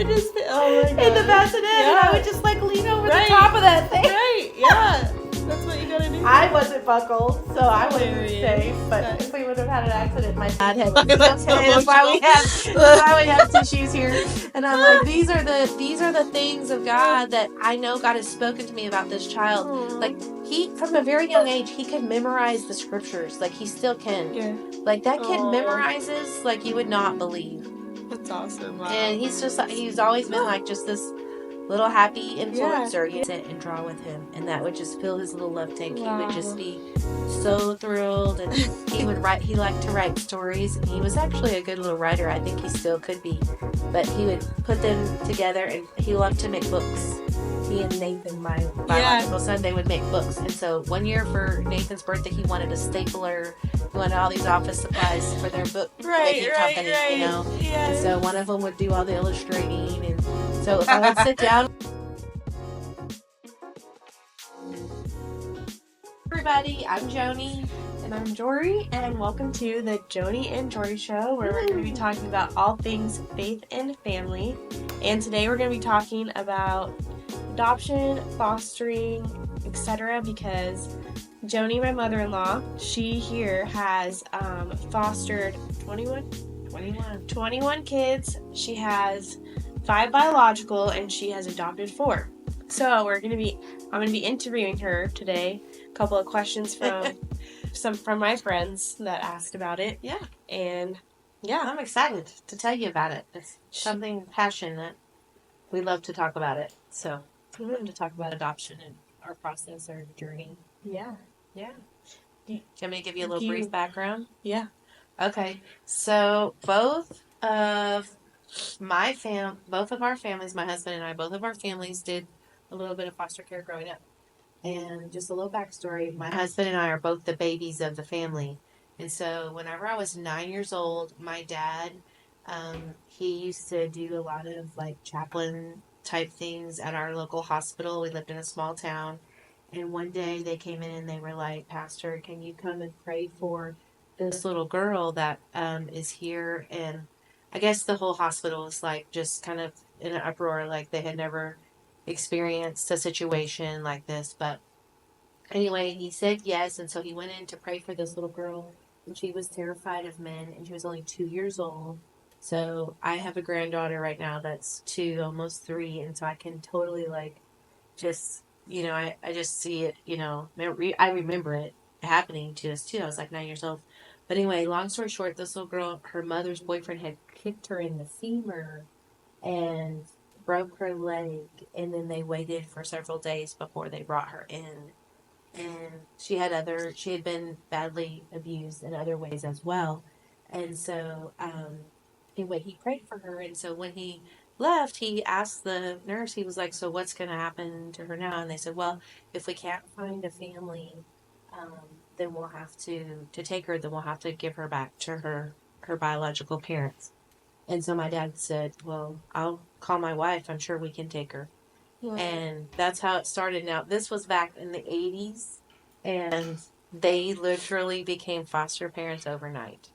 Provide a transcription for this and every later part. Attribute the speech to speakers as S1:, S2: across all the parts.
S1: Oh my god.
S2: In the bassinet, and I would just like lean over the top of that thing.
S1: Right, yeah. That's what you gotta do.
S2: I wasn't buckled, so I wasn't
S1: Hilarious.
S2: safe. But if we would have had an accident, my dad had.
S1: That's
S2: That's why we have tissues here. And I'm like, these are the things of God that I know God has spoken to me about this child.
S1: Aww.
S2: Like he, from a very young age, he could memorize the scriptures. Like he still can.
S1: Yeah.
S2: Like that kid
S1: Aww.
S2: memorizes like you would not believe.
S1: That's awesome. Wow.
S2: And he's always been like just this little happy influencer. You sit and draw with him, and that would just fill his little love tank. He would just be so thrilled, and he would write. He liked to write stories, and he was actually a good little writer. I think he still could be, but he would put them together, and he loved to make books. He and Nathan, my biological son, they would make books. And so one year for Nathan's birthday, he wanted a stapler. He wanted all these office supplies for their book making company, you know. And so one of them would do all the illustrating, and so if I would sit down. Everybody, I'm Joni.
S1: And I'm Jori, and welcome to the Joni and Jori Show, where we're going to be talking about all things faith and family. And today we're going to be talking about adoption, fostering, etc. because Joni, my mother-in-law, she here has fostered 21 kids. She has 5 biological, and she has adopted 4. So I'm going to be interviewing her today. A couple of questions from my friends that asked about it.
S2: Yeah.
S1: And yeah,
S2: I'm excited to tell you about it. It's something passionate. We love to talk about it. So we love to talk about adoption and our process, our journey.
S1: Yeah.
S2: Do you want me to give you a little brief background?
S1: Yeah.
S2: Okay. So both of our families, my husband and I, both of our families did a little bit of foster care growing up. And just a little backstory, my husband and I are both the babies of the family. And so whenever I was 9 years old, my dad, he used to do a lot of like chaplain type things at our local hospital. We lived in a small town. And one day they came in and they were like, Pastor, can you come and pray for this little girl that is here? And I guess the whole hospital was like just kind of in an uproar, like they had never experienced a situation like this. But anyway, he said yes, and so he went in to pray for this little girl, and she was terrified of men, and she was only 2 years old. So I have a granddaughter right now that's 2, almost 3, and so I can totally like just, I just see it, I remember it happening to us too. I was like 9 years old. But anyway, long story short, this little girl, her mother's boyfriend had kicked her in the femur and broke her leg, and then they waited for several days before they brought her in. And she had been badly abused in other ways as well. And so, anyway, he prayed for her. And so when he left, he asked the nurse, he was like, so what's going to happen to her now? And they said, well, if we can't find a family, then we'll have to take her, then we'll have to give her back to her biological parents. And so my dad said, well, I'll call my wife. I'm sure we can take her. Yeah. And that's how it started. Now, this was back in the 80s, and they literally became foster parents overnight.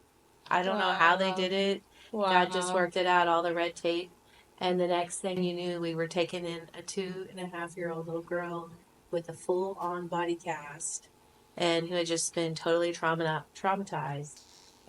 S2: I don't know how they did it. Wow. God just worked it out, all the red tape. And the next thing you knew, we were taking in a 2.5-year-old little girl with a full-on body cast, and who had just been totally traumatized.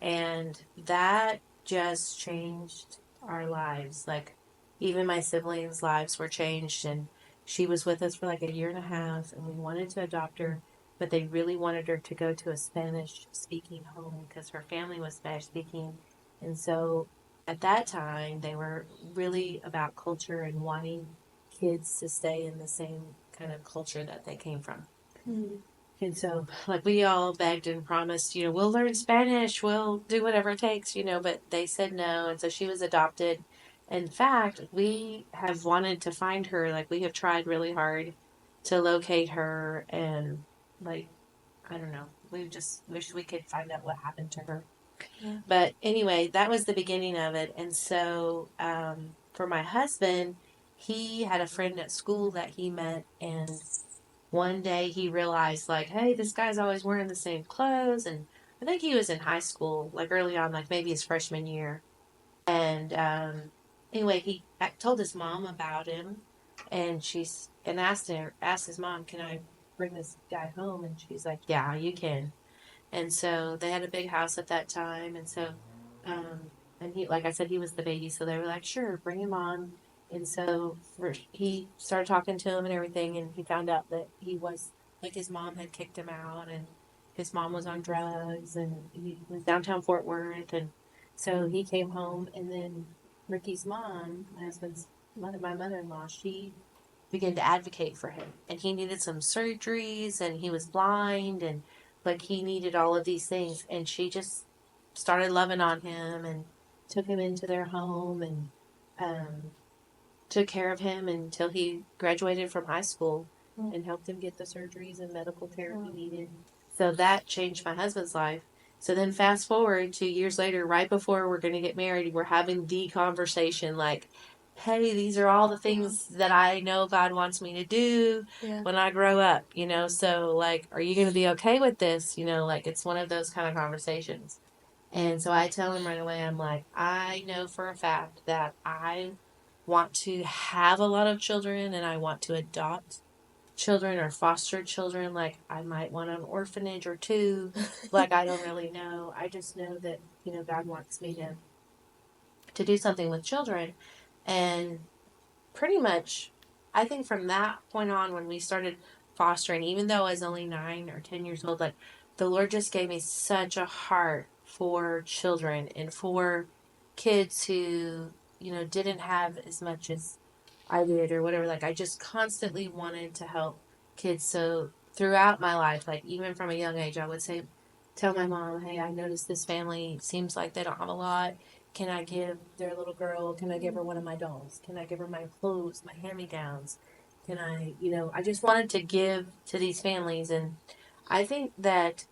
S2: And that just changed our lives. Like, even my siblings' lives were changed, and she was with us for like 1.5 years, and we wanted to adopt her, but they really wanted her to go to a Spanish-speaking home because her family was Spanish-speaking. And so at that time, they were really about culture and wanting kids to stay in the same kind of culture that they came from. Mm-hmm. And so, like, we all begged and promised, we'll learn Spanish, we'll do whatever it takes, but they said no. And so she was adopted. In fact, we have wanted to find her. Like, we have tried really hard to locate her. And, like, I don't know. We just wish we could find out what happened to her. Yeah. But anyway, that was the beginning of it. And so, for my husband, he had a friend at school that he met, and one day he realized, like, hey, this guy's always wearing the same clothes. And I think he was in high school, like early on, like maybe his freshman year. And Anyway, he told his mom about him, and asked his mom, "Can I bring this guy home?" And she's like, "Yeah, you can." And so they had a big house at that time, and so, um, and he, like I said, he was the baby, so they were like, "Sure, bring him on." And so he started talking to him and everything, and he found out that he was like his mom had kicked him out, and his mom was on drugs, and he was downtown Fort Worth, and so he came home, and then Ricky's mom, my husband's mother, my mother-in-law, she began to advocate for him, and he needed some surgeries, and he was blind, and like he needed all of these things, and she just started loving on him and took him into their home and um, took care of him until he graduated from high school and helped him get the surgeries and medical care he needed. So that changed my husband's life. So then fast forward 2 years later, right before we're going to get married, we're having the conversation like, hey, these are all the things that I know God wants me to do when I grow up, So, like, are you going to be okay with this? Like, it's one of those kind of conversations. And so I tell him right away, I'm like, I know for a fact that I want to have a lot of children and I want to adopt children or foster children. Like, I might want an orphanage or two. Like, I don't really know. I just know that, God wants me to do something with children. And pretty much, I think from that point on, when we started fostering, even though I was only 9 or 10 years old, like the Lord just gave me such a heart for children and for kids who, didn't have as much as I did or whatever. Like I just constantly wanted to help kids. So throughout my life, like even from a young age, I would tell my mom, hey, I noticed this family seems like they don't have a lot. Can I give their little girl, can I give her one of my dolls? Can I give her my clothes, my hand me downs? Can I, I just wanted to give to these families. And I think that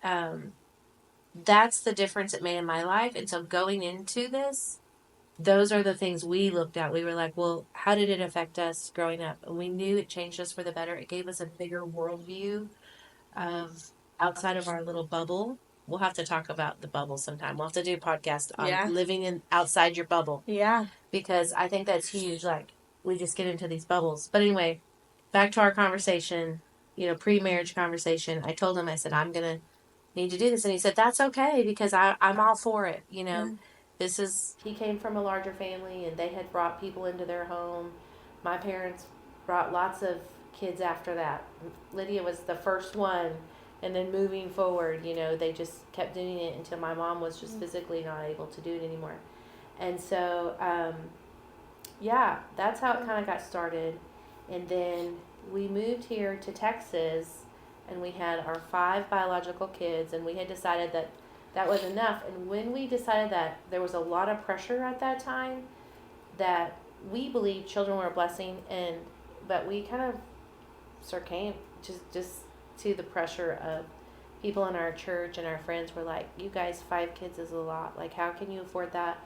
S2: that's the difference it made in my life. And so going into this, those are the things we looked at. We were like, well, how did it affect us growing up? And we knew it changed us for the better. It gave us a bigger worldview of outside of our little bubble. We'll have to talk about the bubble sometime. We'll have to do a podcast on living in outside your bubble.
S1: Yeah.
S2: Because I think that's huge. Like we just get into these bubbles. But anyway, back to our conversation, pre-marriage conversation. I told him, I said, I'm gonna need to do this, and he said, that's okay because I'm all for it. He came from a larger family, and they had brought people into their home. My parents brought lots of kids after that. Lydia was the first one, and then moving forward, they just kept doing it until my mom was just physically not able to do it anymore. And so, yeah, that's how it kind of got started. And then we moved here to Texas, and we had our 5 biological kids, and we had decided that that was enough. And when we decided that, there was a lot of pressure at that time that we believed children were a blessing, but we kind of succumbed just to the pressure of people in our church, and our friends were like, you guys, 5 kids is a lot. Like, how can you afford that?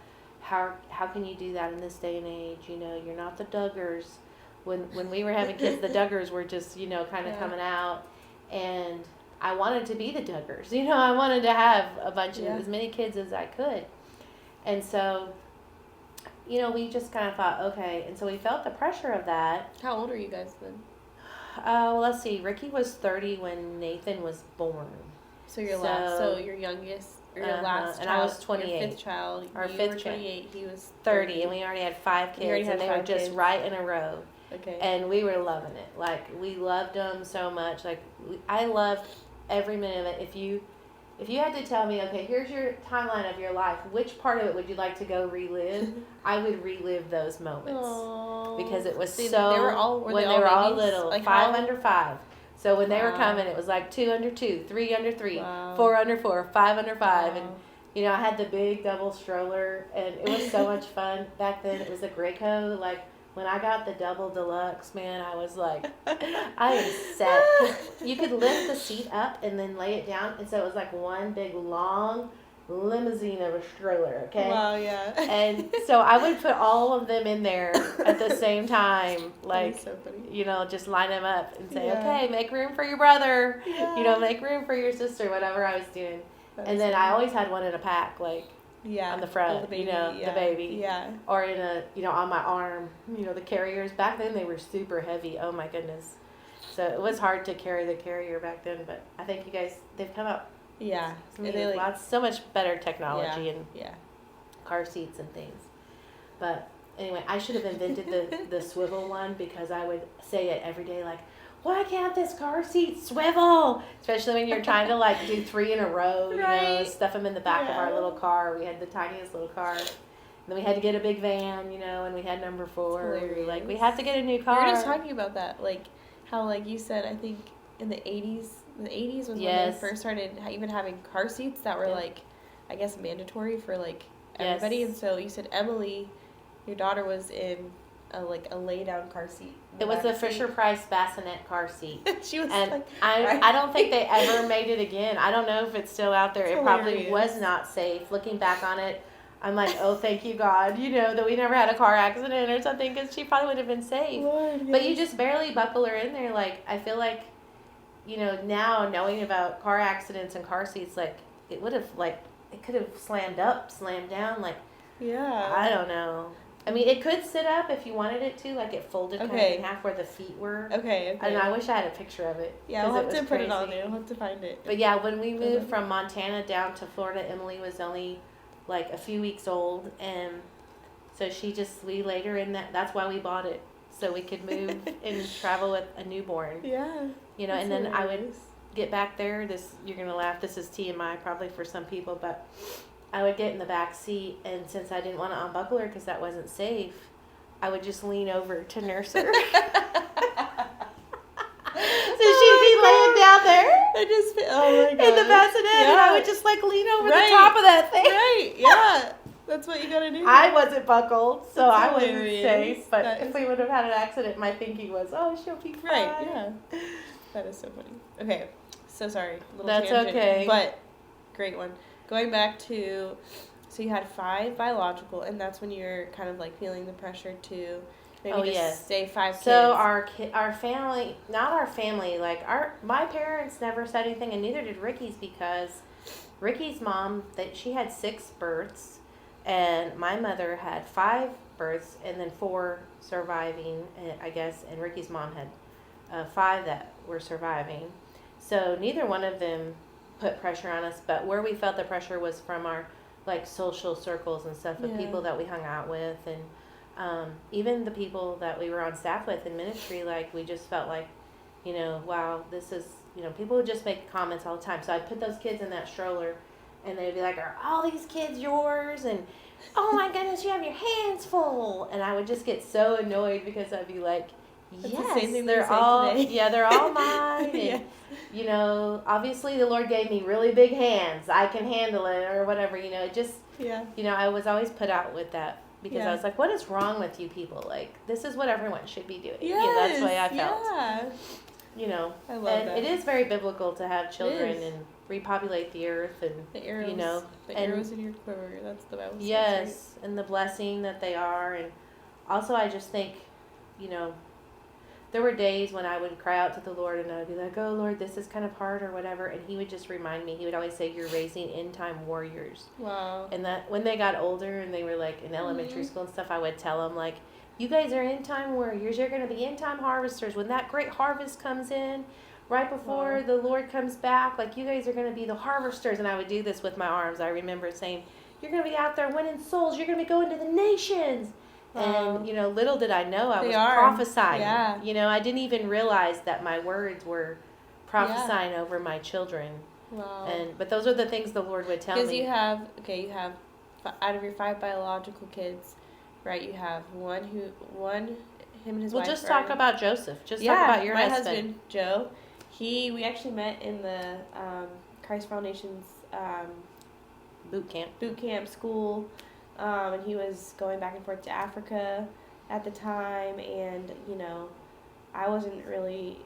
S2: How can you do that in this day and age? You're not the Duggars. When we were having kids, the Duggars were just, kind of coming out. And I wanted to be the Duggars. I wanted to have a bunch of as many kids as I could. And so, we just kind of thought, okay. And so we felt the pressure of that.
S1: How old are you guys then?
S2: Let's see. Ricky was 30 when Nathan was born.
S1: So your youngest, or your last
S2: and
S1: child,
S2: I was 28.
S1: Your 5th child.
S2: Our
S1: you
S2: 5th
S1: were 28. He was
S2: 30, and we already had 5 kids, and they were just right in a row.
S1: Okay.
S2: And we were loving it. Like, we loved them so much. Like, I loved every minute of it. If you had to tell me, okay, here's your timeline of your life, which part of it would you like to go relive? I would relive those moments.
S1: Aww.
S2: Because it was
S1: They were all
S2: little,
S1: like
S2: 5 under 5. So when they were coming, it was like 2 under 2, 3 under 3, 4 under 4, 5 under 5. And, I had the big double stroller, and it was so much fun. Back then, it was a Graco. Like, when I got the double deluxe, man, I was like, I am set. You could lift the seat up and then lay it down, and so it was like one big, long limousine of a stroller, okay?
S1: Wow, yeah.
S2: And so I would put all of them in there at the same time, like,
S1: so funny.
S2: Just line them up and say, okay, make room for your brother,
S1: yeah.
S2: Make room for your sister, whatever I was doing. And then I always had one in a pack, like,
S1: Yeah.
S2: on the front,
S1: the baby,
S2: the baby.
S1: Yeah.
S2: Or in on my arm, the carriers. Back then they were super heavy. Oh my goodness. So it was hard to carry the carrier back then, but I think you guys, they've come up.
S1: Yeah.
S2: So much better technology and
S1: yeah.
S2: car seats and things. But anyway, I should have invented the swivel one, because I would say it every day, like, why can't this car seat swivel? Especially when you're trying to like do 3 in a row,
S1: Right.
S2: Stuff them in the back of our little car. We had the tiniest little car. And then we had to get a big van, and we had number 4. We were like, we have to get a new car.
S1: We were just talking about that, like how, like you said, I think in the 80s was when they first started even having car seats that were like, I guess, mandatory for like everybody.
S2: Yes.
S1: And so you said Emily, your daughter, was in a lay down car seat.
S2: It was the Fisher-Price bassinet car seat.
S1: She was
S2: and
S1: like,
S2: I don't think they ever made it again. I don't know if it's still out there.
S1: It's
S2: probably was not safe. Looking back on it, I'm like, oh, thank you, God, that we never had a car accident or something, because she probably would have been safe.
S1: Lord,
S2: but you just barely buckle her in there. Like, I feel like, now knowing about car accidents and car seats, like, it would have, like, it could have slammed down, like,
S1: yeah.
S2: I don't know. I mean, it could sit up if you wanted it to, like it folded kind of in half where the feet were.
S1: Okay.
S2: And I wish I had a picture of it.
S1: Yeah, we'll have to put it on there. We'll have to find it.
S2: But yeah, when we moved from Montana down to Florida, Emily was only like a few weeks old, and so we laid her in that. That's why we bought it, so we could move and travel with a newborn.
S1: Yeah.
S2: And then I would get back there. You're gonna laugh. This is TMI probably for some people, but I would get in the back seat, and since I didn't want to unbuckle her because that wasn't safe, I would just lean over to nurse her. So she'd be laying down there.
S1: Oh my God.
S2: In the bassinet, and I would just like lean over the top of that thing.
S1: Right, yeah. That's what you gotta do.
S2: I wasn't buckled, so I wasn't
S1: hilarious.
S2: safe. But if we would have had an accident, my thinking was, oh, she'll be fine.
S1: Right, yeah. That is so funny. Okay, so sorry.
S2: That's
S1: tangent,
S2: okay.
S1: But great one. Going back to, so you had 5 biological, and that's when you're kind of like feeling the pressure to maybe say 5 kids.
S2: So our family, not our family, like my parents never said anything, and neither did Ricky's, because Ricky's mom, she had 6 births, and my mother had 5 births, and then 4 surviving, I guess, and Ricky's mom had 5 that were surviving. So neither one of them put pressure on us, but where we felt the pressure was from our like social circles and stuff, of people that we hung out with, and even the people that we were on staff with in ministry. Like, we just felt like, wow, this is, people would just make comments all the time. So I'd put those kids in that stroller, and they'd be like, are all these kids yours? And oh my goodness, you have your hands full. And I would just get so annoyed, because I'd be like, yes, they're all today. Yeah, they're all mine. And, obviously the Lord gave me really big hands. I can handle it, or whatever. It just, I was always put out with that, because I was like, what is wrong with you people? Like, this is what everyone should be doing. That's the way I felt.
S1: Yeah. I love
S2: and
S1: that.
S2: it is very biblical to have children and repopulate the earth, and
S1: the arrows, arrows in your quiver. That's the Bible says.
S2: Yes, right? And the blessing that they are. And also, I just think, there were days when I would cry out to the Lord, and I would be like, oh, Lord, this is kind of hard or whatever. And he would just remind me. He would always say, you're raising end-time warriors.
S1: Wow.
S2: And that when they got older and they were like in elementary school and stuff, I would tell them, like, you guys are end-time warriors. You're going to be end-time harvesters. When that great harvest comes in, right before the Lord comes back, like, you guys are going to be the harvesters. And I would do this with my arms. I remember saying, you're going to be out there winning souls. You're going to be going to the nations. And, little did I know I was prophesying.
S1: Yeah.
S2: I didn't even realize that my words were prophesying over my children.
S1: Wow.
S2: But those are the things the Lord would tell me.
S1: Because you have out of your 5 biological kids, right, you have him and his wife.
S2: Well, just talk about Joseph. Just talk about your husband.
S1: My husband, Joe. We actually met in the Christ Foundation's
S2: boot camp
S1: school. And he was going back and forth to Africa at the time, and, I wasn't really,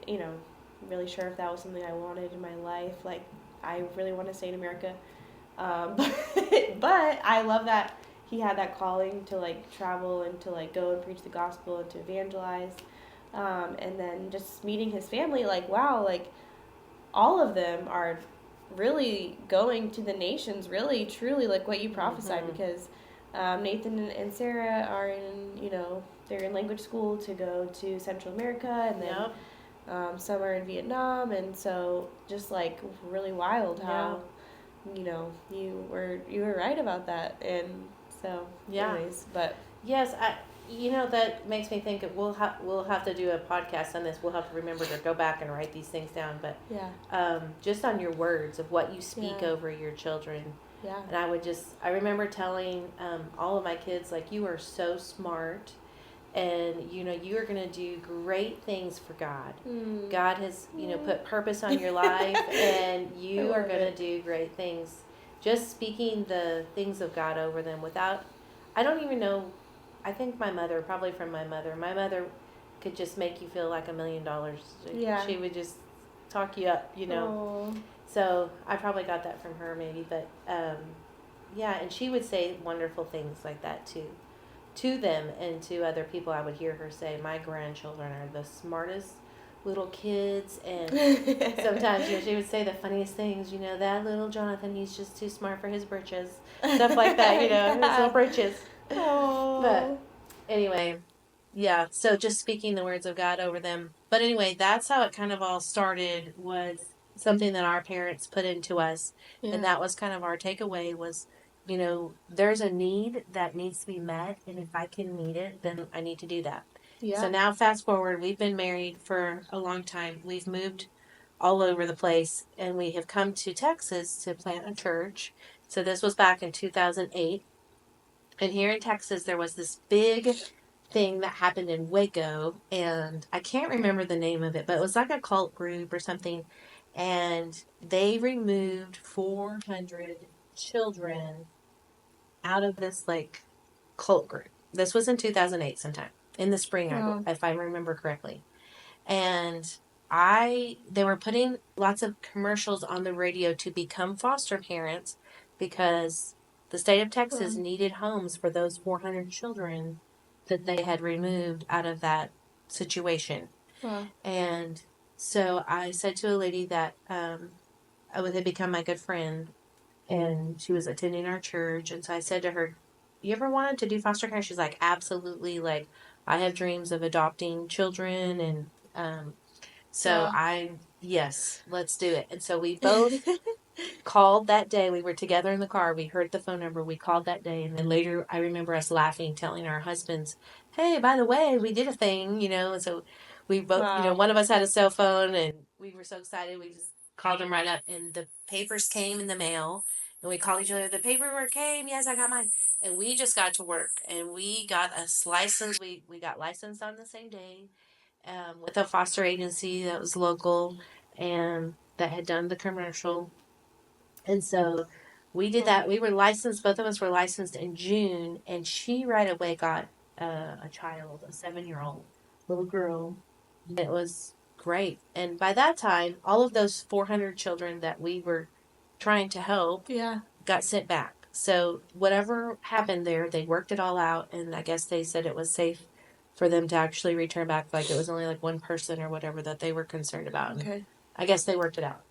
S1: really sure if that was something I wanted in my life. Like, I really want to stay in America. But I love that he had that calling to, like, travel and to, like, go and preach the gospel and to evangelize. And then just meeting his family, like, wow, like, all of them are really going to the nations, really, truly, like what you prophesied, because Nathan and Sarah are in, they're in language school to go to Central America, and then some are in Vietnam, and so just like really wild how, you were right about that, and so anyways, but
S2: yes, that makes me think we'll have to do a podcast on this. We'll have to remember to go back and write these things down. But just on your words of what you speak over your children.
S1: Yeah.
S2: And I remember telling all of my kids, like, you are so smart, and you are going to do great things for God. God has put purpose on your life, and you are going to do great things. Just speaking the things of God over them without, I don't even know. I think probably from my mother could just make you feel like $1 million.
S1: Yeah.
S2: She would just talk you up,
S1: Aww.
S2: So I probably got that from her maybe, but and she would say wonderful things like that too, to them and to other people. I would hear her say, "My grandchildren are the smartest little kids," and sometimes she would say the funniest things. That little Jonathan, he's just too smart for his britches, stuff like that. His little britches.
S1: Aww.
S2: But anyway, yeah. So just speaking the words of God over them. But anyway, that's how it kind of all started. Was something that our parents put into us, and that was kind of our takeaway. Was there's a need that needs to be met, and if I can meet it, then I need to do that.
S1: Yeah.
S2: So now, fast forward, we've been married for a long time. We've moved all over the place, and we have come to Texas to plant a church. So this was back in 2008. And here in Texas, there was this big thing that happened in Waco, and I can't remember the name of it, but it was like a cult group or something. And they removed 400 children out of this like cult group. This was in 2008 sometime in the spring, if I remember correctly. And they were putting lots of commercials on the radio to become foster parents because the state of Texas needed homes for those 400 children that they had removed out of that situation. And so I said to a lady that had become my good friend, and she was attending our church. And so I said to her, "You ever wanted to do foster care?" She's like, "Absolutely. Like, I have dreams of adopting children." And so yes, let's do it. And so we both called that day. We were together in the car. We heard the phone number. We called that day. And then later, I remember us laughing, telling our husbands, "Hey, by the way, we did a thing," And so we both, one of us had a cell phone, and we were so excited. We just called them right up. And the papers came in the mail. And we called each other, "The paperwork came. Yes, I got mine." And we just got to work. And we got us licensed. We got licensed on the same day. With a foster agency that was local and that had done the commercial. And so we did that. We were licensed, both of us were licensed in June, and she right away got a child, a 7-year-old little girl. It was great. And by that time, all of those 400 children that we were trying to help got sent back. So whatever happened there, they worked it all out, and I guess they said it was safe for them to actually return back. Like, it was only like one person or whatever that they were concerned about. Okay. And I guess they worked it out.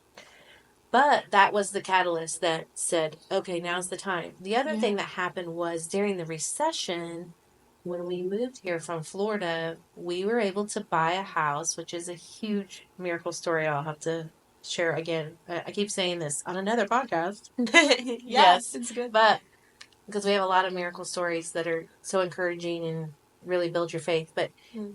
S2: But that was the catalyst that said, okay, now's the time. The other thing that happened was during the recession, when we moved here from Florida, we were able to buy a house, which is a huge miracle story I'll have to share again. I keep saying this on another podcast.
S1: Yes, it's good.
S2: But because we have a lot of miracle stories that are so encouraging and really build your faith. But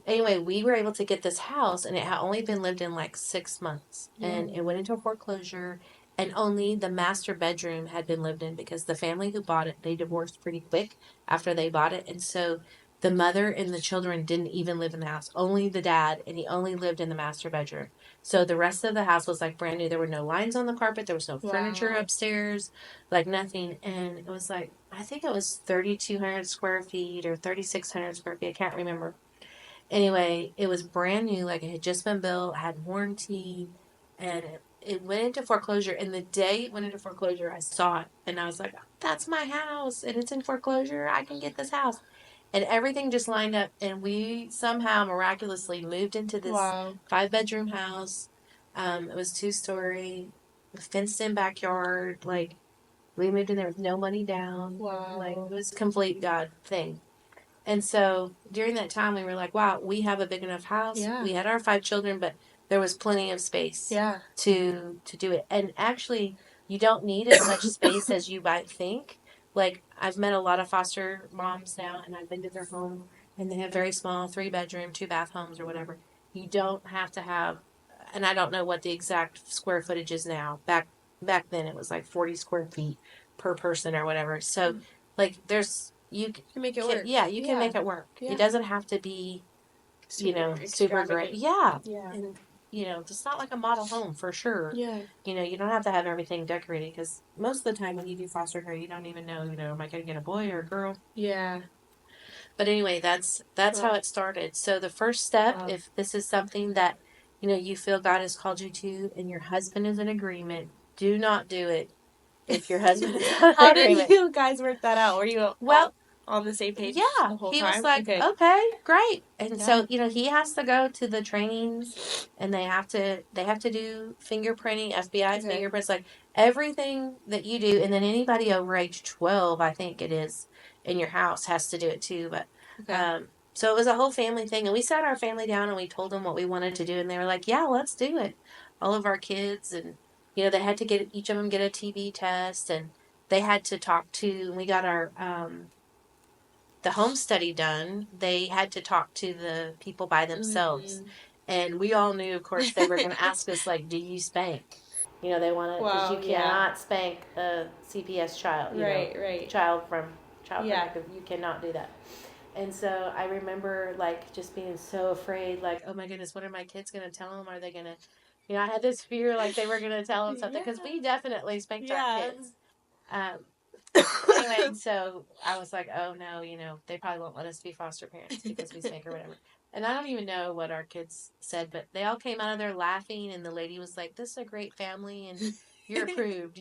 S2: anyway, we were able to get this house, and it had only been lived in like 6 months. And it went into a foreclosure, and only the master bedroom had been lived in because the family who bought it, they divorced pretty quick after they bought it. And so the mother and the children didn't even live in the house, only the dad, and he only lived in the master bedroom. So the rest of the house was like brand new. There were no lines on the carpet, there was no furniture upstairs, like nothing. And it was like, I think it was 3,200 square feet or 3,600 square feet. I can't remember. Anyway, it was brand new, like it had just been built, had warranty, and it went into foreclosure. And the day it went into foreclosure, I saw it, and I was like, "That's my house, and it's in foreclosure. I can get this house." And everything just lined up, and we somehow miraculously moved into this 5-bedroom house. It was 2-story. fenced in backyard. Like, we moved in there with no money down.
S1: Wow.
S2: Like, it was a complete God thing. And so during that time, we were like, wow, we have a big enough house.
S1: Yeah.
S2: We had our 5 children, but there was plenty of space to do it. And actually, you don't need as much space as you might think. Like, I've met a lot of foster moms now, and I've been to their home, and they have very small 3-bedroom, 2-bath homes or whatever. You don't have to have, and I don't know what the exact square footage is now. Back then, it was like 40 square feet per person or whatever. So, like, there's you
S1: can make it work.
S2: Yeah, you can make it work.
S1: Yeah.
S2: It doesn't have to be, super great. Yeah. And, it's not like a model home for sure.
S1: Yeah.
S2: You don't have to have everything decorated because most of the time when you do foster care, you don't even know, am I going to get a boy or a girl?
S1: Yeah.
S2: But anyway, that's how it started. So the first step, if this is something that, you feel God has called you to and your husband is in agreement, do not do it if your husband is not in
S1: How
S2: agreement.
S1: did you guys work that out? Were you on the same page the whole
S2: he
S1: time?
S2: was like, okay, great. And so, he has to go to the trainings and they have to do fingerprinting, FBI fingerprints, like everything that you do. And then anybody over age 12, I think it is, in your house has to do it too. But, so it was a whole family thing. And we sat our family down and we told them what we wanted to do. And they were like, yeah, let's do it. All of our kids. And, they had to each of them get a TB test and they had to talk to, we got our, the home study done, they had to talk to the people by themselves. And we all knew, of course, they were going to ask us, like, do you spank? They want to, because you cannot spank a CPS child, child from protective. You cannot do that. And so I remember, like, just being so afraid, like, oh my goodness, what are my kids going to tell them? Are they going to, I had this fear, like, they were going to tell them something, because we definitely spanked our kids. Anyway, so I was like, oh no, they probably won't let us be foster parents because we spank or whatever. And I don't even know what our kids said, but they all came out of there laughing, and the lady was like, this is a great family, and you're approved,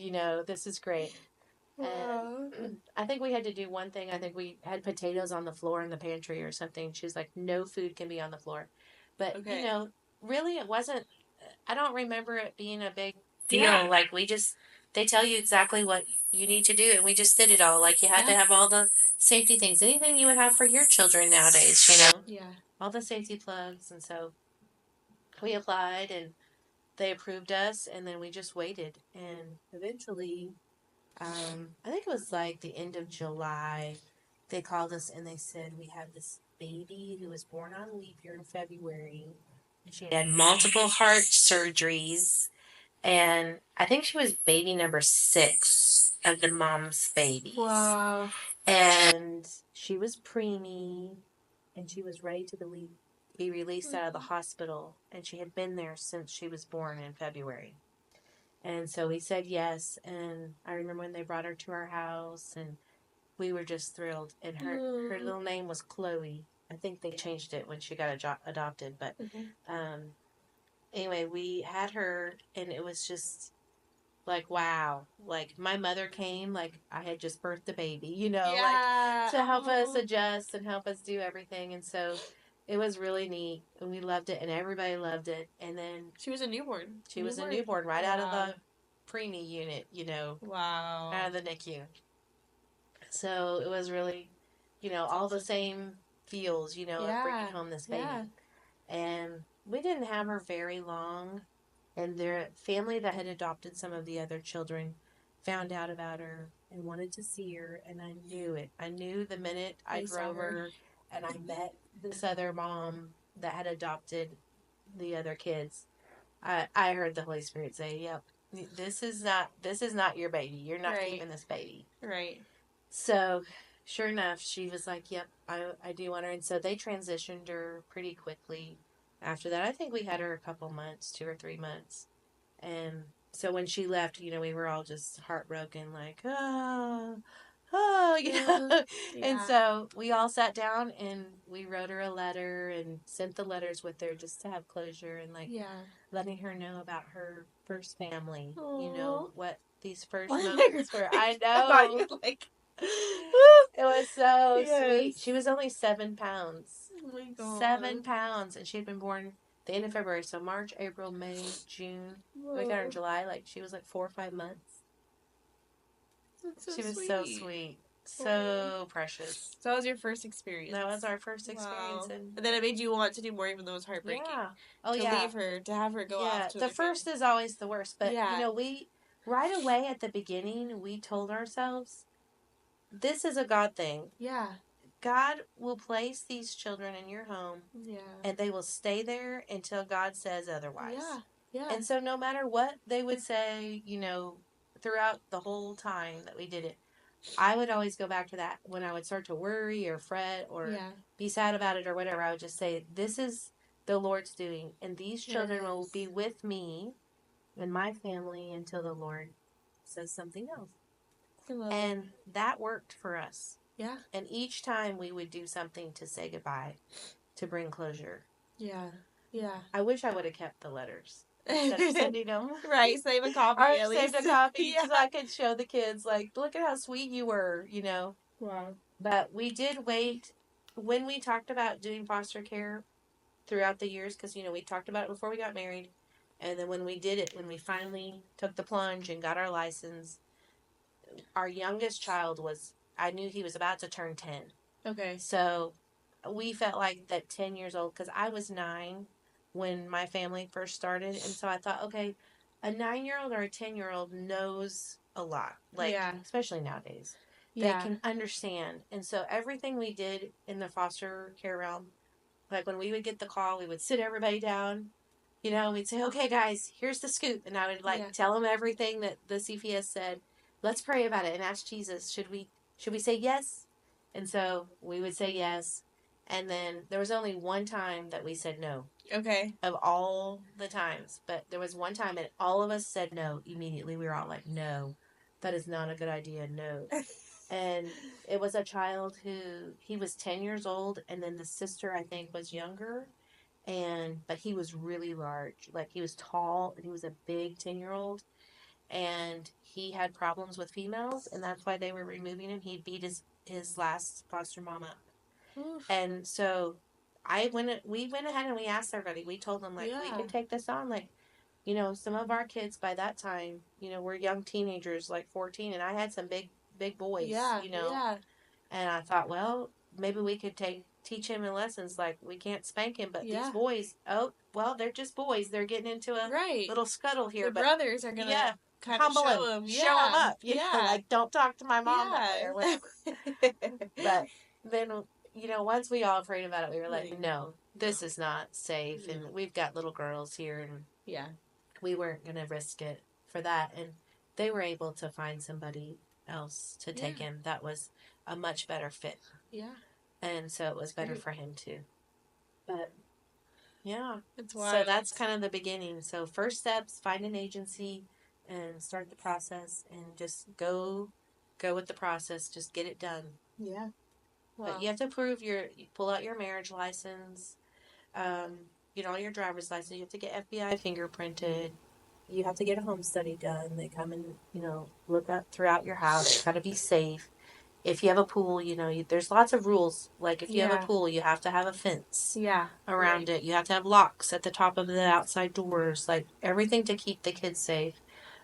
S2: this is great. And I think we had to do one thing. I think we had potatoes on the floor in the pantry or something. She was like, no food can be on the floor. But, really it wasn't, I don't remember it being a big deal. Yeah. Like, they tell you exactly what you need to do, and we just did it all. Like, you had to have all the safety things, anything you would have for your children nowadays, all the safety plugs. And so we applied, and they approved us, and then we just waited. And eventually, I think it was like the end of July, they called us and they said, we have this baby who was born on leap year in February. She had multiple heart surgeries. And I think she was baby number 6 of the mom's babies.
S1: Wow.
S2: And she was preemie, and she was ready to be released out of the hospital. And she had been there since she was born in February. And so we said yes. And I remember when they brought her to our house, and we were just thrilled. And her little name was Chloe. I think they changed it when she got adopted. But anyway, we had her, and it was just like, wow. Like, my mother came, like, I had just birthed a baby, like, to help us adjust and help us do everything. And so it was really neat, and we loved it, and everybody loved it. And then
S1: she was a newborn.
S2: She was a newborn right out of the preemie unit,
S1: Wow.
S2: out of the NICU. So it was really, all the same feels, of bringing home this baby. Yeah. And we didn't have her very long. And their family that had adopted some of the other children found out about her and wanted to see her. And I knew it. I knew the minute I drove her and I met this other mom that had adopted the other kids. I heard the Holy Spirit say, yep, this is not your baby. You're not keeping this baby.
S1: Right.
S2: So sure enough, she was like, yep, I do want her. And so they transitioned her pretty quickly. After that, I think we had her a couple months, 2 or 3 months. And so when she left, we were all just heartbroken, like,
S1: Yeah.
S2: And so we all sat down and we wrote her a letter and sent the letters with her just to have closure and, like, letting her know about her first family.
S1: Aww.
S2: What these first moments were. I know. It was so sweet. She was only 7 pounds.
S1: Oh my God.
S2: 7 pounds, and she had been born the end of February. So March, April, May, June.
S1: Whoa.
S2: We got her in July. Like, she was like 4 or 5 months.
S1: That's so
S2: She was
S1: sweet.
S2: so sweet. So precious.
S1: So that was your first experience.
S2: That was our first experience.
S1: Wow. And then it made you want to do more, even though it was heartbreaking.
S2: Yeah. Oh,
S1: to leave her, to have her go off to
S2: the first is always the worst. But, we, right away at the beginning, we told ourselves, this is a God thing.
S1: Yeah.
S2: God will place these children in your home. Yeah. And they will stay there until God says otherwise. Yeah. Yeah. And so no matter what they would say, throughout the whole time that we did it, I would always go back to that. When I would start to worry or fret or be sad about it or whatever, I would just say, this is the Lord's doing. And these children will be with me and my family until the Lord says something else. And that worked for us. Yeah. And each time we would do something to say goodbye, to bring closure. Yeah. Yeah. I wish I would have kept the letters instead of sending them.
S1: Right. Save a copy at least.
S2: Saved a copy so I could show the kids, like, look at how sweet you were, Wow. But we did wait. When we talked about doing foster care throughout the years, because, we talked about it before we got married. And then when we did it, when we finally took the plunge and got our license, our youngest child I knew he was about to turn 10. Okay. So we felt like that 10 years old, because I was 9 when my family first started. And so I thought, okay, a 9-year-old or a 10-year-old knows a lot. Like, especially nowadays. They can understand. And so everything we did in the foster care realm, like when we would get the call, we would sit everybody down. We'd say, okay, guys, here's the scoop. And I would tell them everything that the CPS said. Let's pray about it and ask Jesus, should we say yes? And so we would say yes. And then there was only one time that we said no. Okay. Of all the times. But there was one time and all of us said no immediately. We were all like, no, that is not a good idea. No. And it was a child he was 10 years old. And then the sister, I think, was younger. But he was really large. Like, he was tall and he was a big 10-year-old. And he had problems with females, and that's why they were removing him. He beat his last foster mom up. Oof. And so we went ahead and we asked everybody. We told them, like, we could take this on. Like, some of our kids by that time, were young teenagers, like 14, and I had some big boys, Yeah. And I thought, well, maybe we could teach him in lessons. Like, we can't spank him, but these boys, they're just boys. They're getting into a little scuttle here.
S1: The brothers are going to kind of show him.
S2: Show him up. Like, don't talk to my mom that way or whatever. But then, once we all prayed about it, we were like, no, this is not safe. No. And we've got little girls here. And we weren't going to risk it for that. And they were able to find somebody else to take him that was a much better fit. Yeah. And so it was better for him too. But it's wild. So that's kind of the beginning. So first steps, find an agency and start the process and just go with the process. Just get it done. Yeah. Wow. But you have to pull out your marriage license, your driver's license. You have to get FBI fingerprinted. You have to get a home study done. They come and, look up throughout your house. It's got to be safe. If you have a pool, there's lots of rules. Like, if you have a pool, you have to have a fence around it. You have to have locks at the top of the outside doors. Like, everything to keep the kids safe.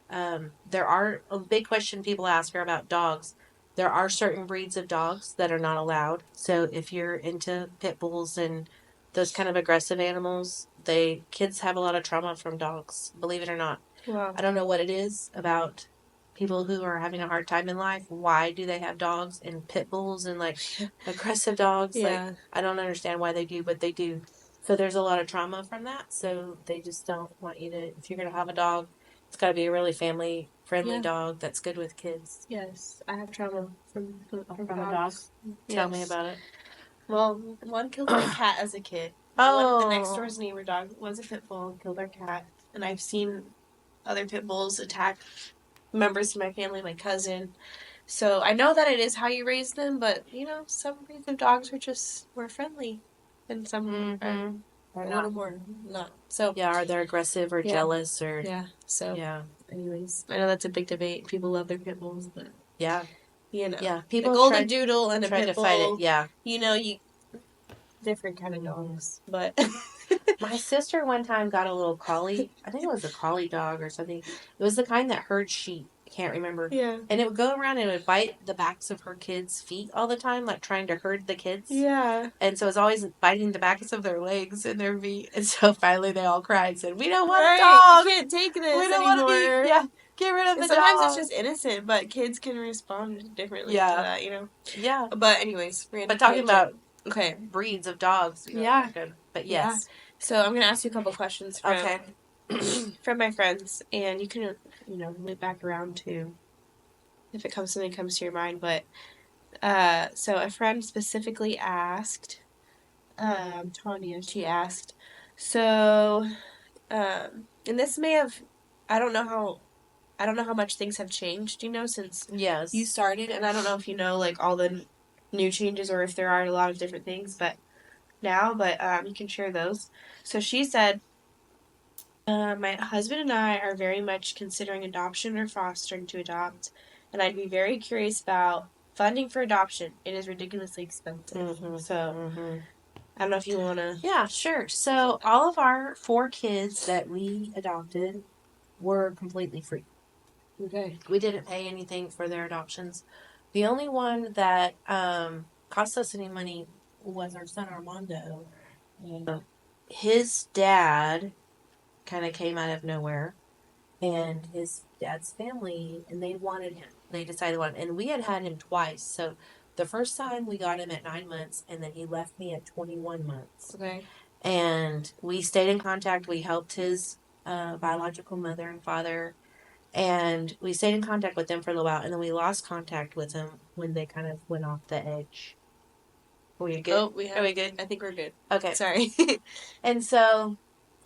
S2: There are a big question people ask are about dogs. There are certain breeds of dogs that are not allowed. So if you're into pit bulls and those kind of aggressive animals, kids have a lot of trauma from dogs, believe it or not. Wow. I don't know what it is about people who are having a hard time in life. Why do they have dogs and pit bulls and, like, aggressive dogs? Like, I don't understand why they do, but they do. So there's a lot of trauma from that. So they just don't want you to, if you're going to have a dog, it's got to be a really family-friendly dog that's good with kids.
S1: Yes, I have trauma from
S2: dogs. Tell me about it.
S1: Well, one killed my cat as a kid. Oh. The next door's neighbor dog was a pit bull, killed our cat. And I've seen other pit bulls attack members of my family, my cousin. So I know that it is how you raise them, but, some breeds of dogs are just more friendly. And some are a little more not. So
S2: are they aggressive or jealous or...
S1: Yeah, so... Anyways, I know that's a big debate. People love their pit bulls, but...
S2: Yeah.
S1: People a golden doodle and a pit bull.
S2: Fight it. Yeah.
S1: You different kind of dogs, but
S2: My sister one time got a little collie. I think it was a collie dog or something. It was the kind that herd sheep. I can't remember.
S1: Yeah.
S2: And it would go around and it would bite the backs of her kids' feet all the time, like trying to herd the kids.
S1: Yeah.
S2: And so it's always biting the backs of their legs and their feet. And so finally they all cried and said, "We don't want a dog.
S1: We can't take this
S2: We don't
S1: anymore."
S2: want to be, yeah, get rid of the
S1: Sometimes
S2: dog."
S1: it's just innocent, but kids can respond differently to
S2: Yeah.
S1: that, you know?
S2: Yeah.
S1: But anyways,
S2: But talking about
S1: okay,
S2: breeds of dogs.
S1: Yeah.
S2: Good. But yes.
S1: so I'm gonna ask you a couple questions from
S2: Okay.
S1: from my friends, and you can loop back around to if something comes to your mind. But so a friend specifically asked, Tanya. She asked, so, and this may have, I don't know how much things have changed, since
S2: Yes.
S1: you started, and I don't know if you know like all the new changes or if there are a lot of different things, but you can share those. So she said, my husband and I are very much considering adoption or fostering to adopt, and I'd be very curious about funding for adoption. It is ridiculously expensive. So I don't know if you want to.
S2: Yeah, sure. So all of our 4 kids that we adopted were completely free.
S1: Okay.
S2: We didn't pay anything for their adoptions. The only one that cost us any money was our son Armando. His dad kind of came out of nowhere, and his dad's family, and they wanted him. They decided on, and we had him twice. So the first time we got him at 9 months, and then he left me at 21 months.
S1: Okay.
S2: And we stayed in contact. We helped his biological mother and father, and we stayed in contact with them for a little while, and then we lost contact with them when they kind of went off the edge. Are we good?
S1: Oh, are we good? I think we're good.
S2: Okay.
S1: Sorry.
S2: And so,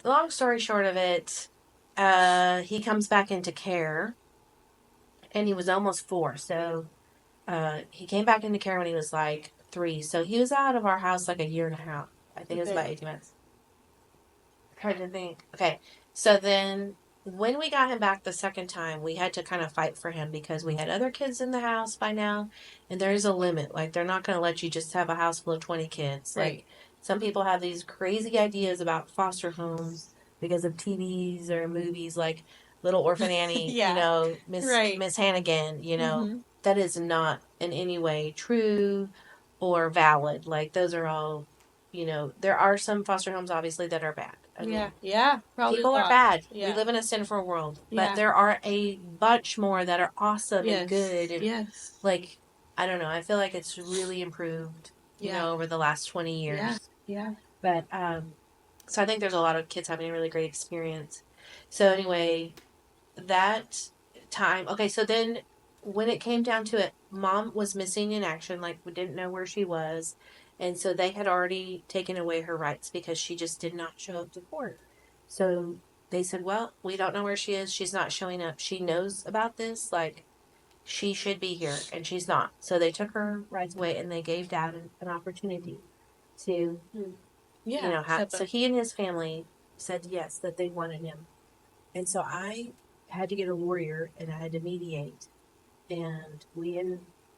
S2: long story short of it, he comes back into care, and he was almost 4. So he came back into care when he was like 3. So he was out of our house like a year and a half. I think it was about 18 months. Trying to think. Okay. So then when we got him back the second time, we had to kind of fight for him because we had other kids in the house by now, and there's a limit. Like, they're not going to let you just have a house full of 20 kids.
S1: Right.
S2: Like, some people have these crazy ideas about foster homes because of TVs or movies like Little Orphan Annie, Miss Hannigan, that is not in any way true or valid. Like, those are all, there are some foster homes obviously that are bad. I mean,
S1: probably
S2: people are bad.
S1: Yeah.
S2: We live in a sinful world, but there are a bunch more that are awesome and good. And like, I don't know. I feel like it's really improved, over the last 20 years.
S1: Yeah.
S2: But so I think there's a lot of kids having a really great experience. So anyway, that time. Okay, so then when it came down to it, Mom was missing in action. Like, we didn't know where she was. And so they had already taken away her rights because she just did not show up to court. So they said, well, we don't know where she is. She's not showing up. She knows about this. Like, she should be here, and she's not. So they took her rights away, and they gave Dad an opportunity to, so he and his family said yes, that they wanted him. And so I had to get a lawyer, and I had to mediate. And we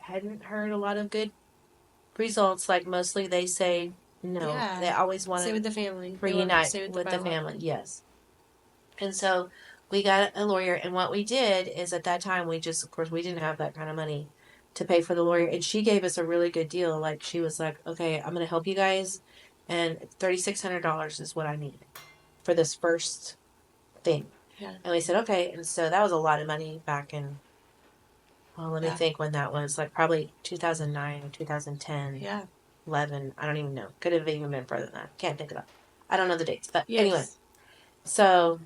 S2: hadn't heard a lot of good results. Like, mostly they say no. Yeah. They always want
S1: to with the family.
S2: Reunite with the family. Yes. And so we got a lawyer, and what we did is at that time we just, of course, we didn't have that kind of money to pay for the lawyer, and she gave us a really good deal. Like, she was like, okay, I'm going to help you guys, and $3,600 is what I need for this first thing. Yeah. And we said, okay. And so that was a lot of money back in, let me think when that was, like probably 2009 or 2010.
S1: Yeah.
S2: 11, I don't even know. Could have even been further than that. Can't think of that. I don't know the dates. But anyway, so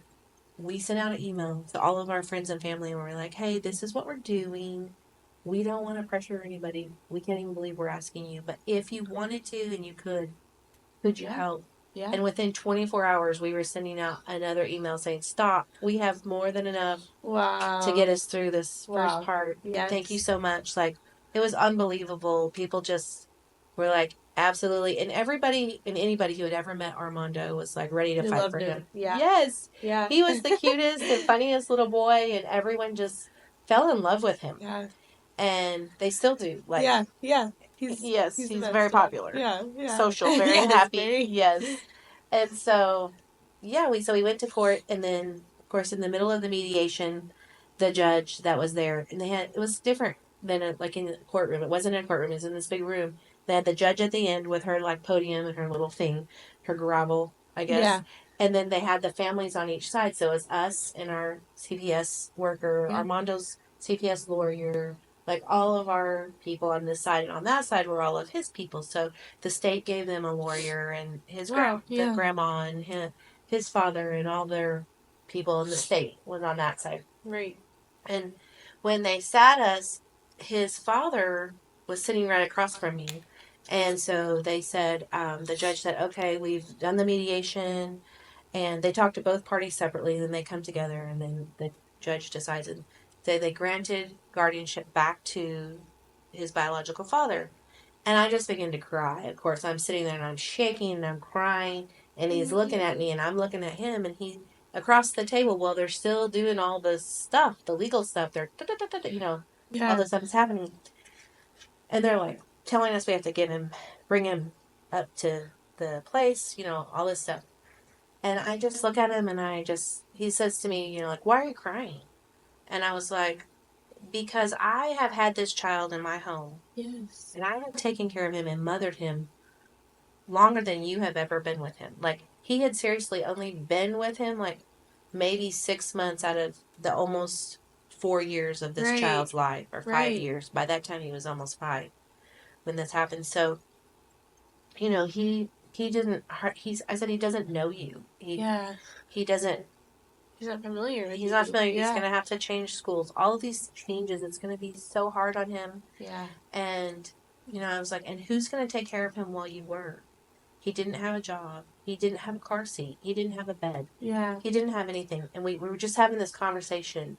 S2: we sent out an email to all of our friends and family, and we're like, hey, this is what we're doing. We don't want to pressure anybody. We can't even believe we're asking you. But if you wanted to and you could you help? Yeah. And within 24 hours, we were sending out another email saying, stop. We have more than enough to get us through this first part. Yes. Thank you so much. Like, it was unbelievable. People just were like, absolutely. And everybody and anybody who had ever met Armando was like ready to fight for him.
S1: Yeah.
S2: Yes. Yeah. He was the cutest and funniest little boy, and everyone just fell in love with him. Yeah. And they still do. Like, yeah. He's very popular. Yeah. Social, very happy. Yes. And so, yeah, we went to court, and then, of course, in the middle of the mediation, the judge that was there, and it was different than like in a courtroom. It wasn't in a courtroom; it was in this big room. They had the judge at the end with her like podium and her little thing, her gravel, I guess.
S1: Yeah.
S2: And then they had the families on each side. So it was us and our CPS worker,
S1: Yeah.
S2: Armando's CPS lawyer, like all of our people on this side, and on that side were all of his people. So the state gave them a lawyer, and
S1: Wow.
S2: the
S1: Yeah.
S2: grandma and his father and all their people in the state was on that side.
S1: Right.
S2: And when they sat us, his father was sitting right across from me. And so they said, the judge said, okay, we've done the mediation. And they talked to both parties separately. Then they come together, and then the judge decides. And they granted guardianship back to his biological father. And I just began to cry. Of course, I'm sitting there and I'm shaking and I'm crying. And he's looking at me and I'm looking at him. And he, across the table, while they're still doing all the stuff, the legal stuff, they're, all
S1: Yeah.
S2: this stuff is happening. And they're like telling us we have to bring him up to the place, all this stuff. And I just look at him and he says to me, like, why are you crying? And I was like, because I have had this child in my home.
S1: Yes.
S2: And I have taken care of him and mothered him longer than you have ever been with him. Like, he had seriously only been with him, like, maybe 6 months out of the almost 4 years of this child's life, or 5 years. By that time, he was almost 5 when this happened. So, he didn't, I said, he doesn't know you. He doesn't,
S1: He's not familiar with
S2: he's not familiar.
S1: Yeah.
S2: He's going to have to change schools. All of these changes, it's going to be so hard on him.
S1: Yeah.
S2: And, I was like, and who's going to take care of him while you work? He didn't have a job. He didn't have a car seat. He didn't have a bed.
S1: Yeah.
S2: He didn't have anything. And we were just having this conversation.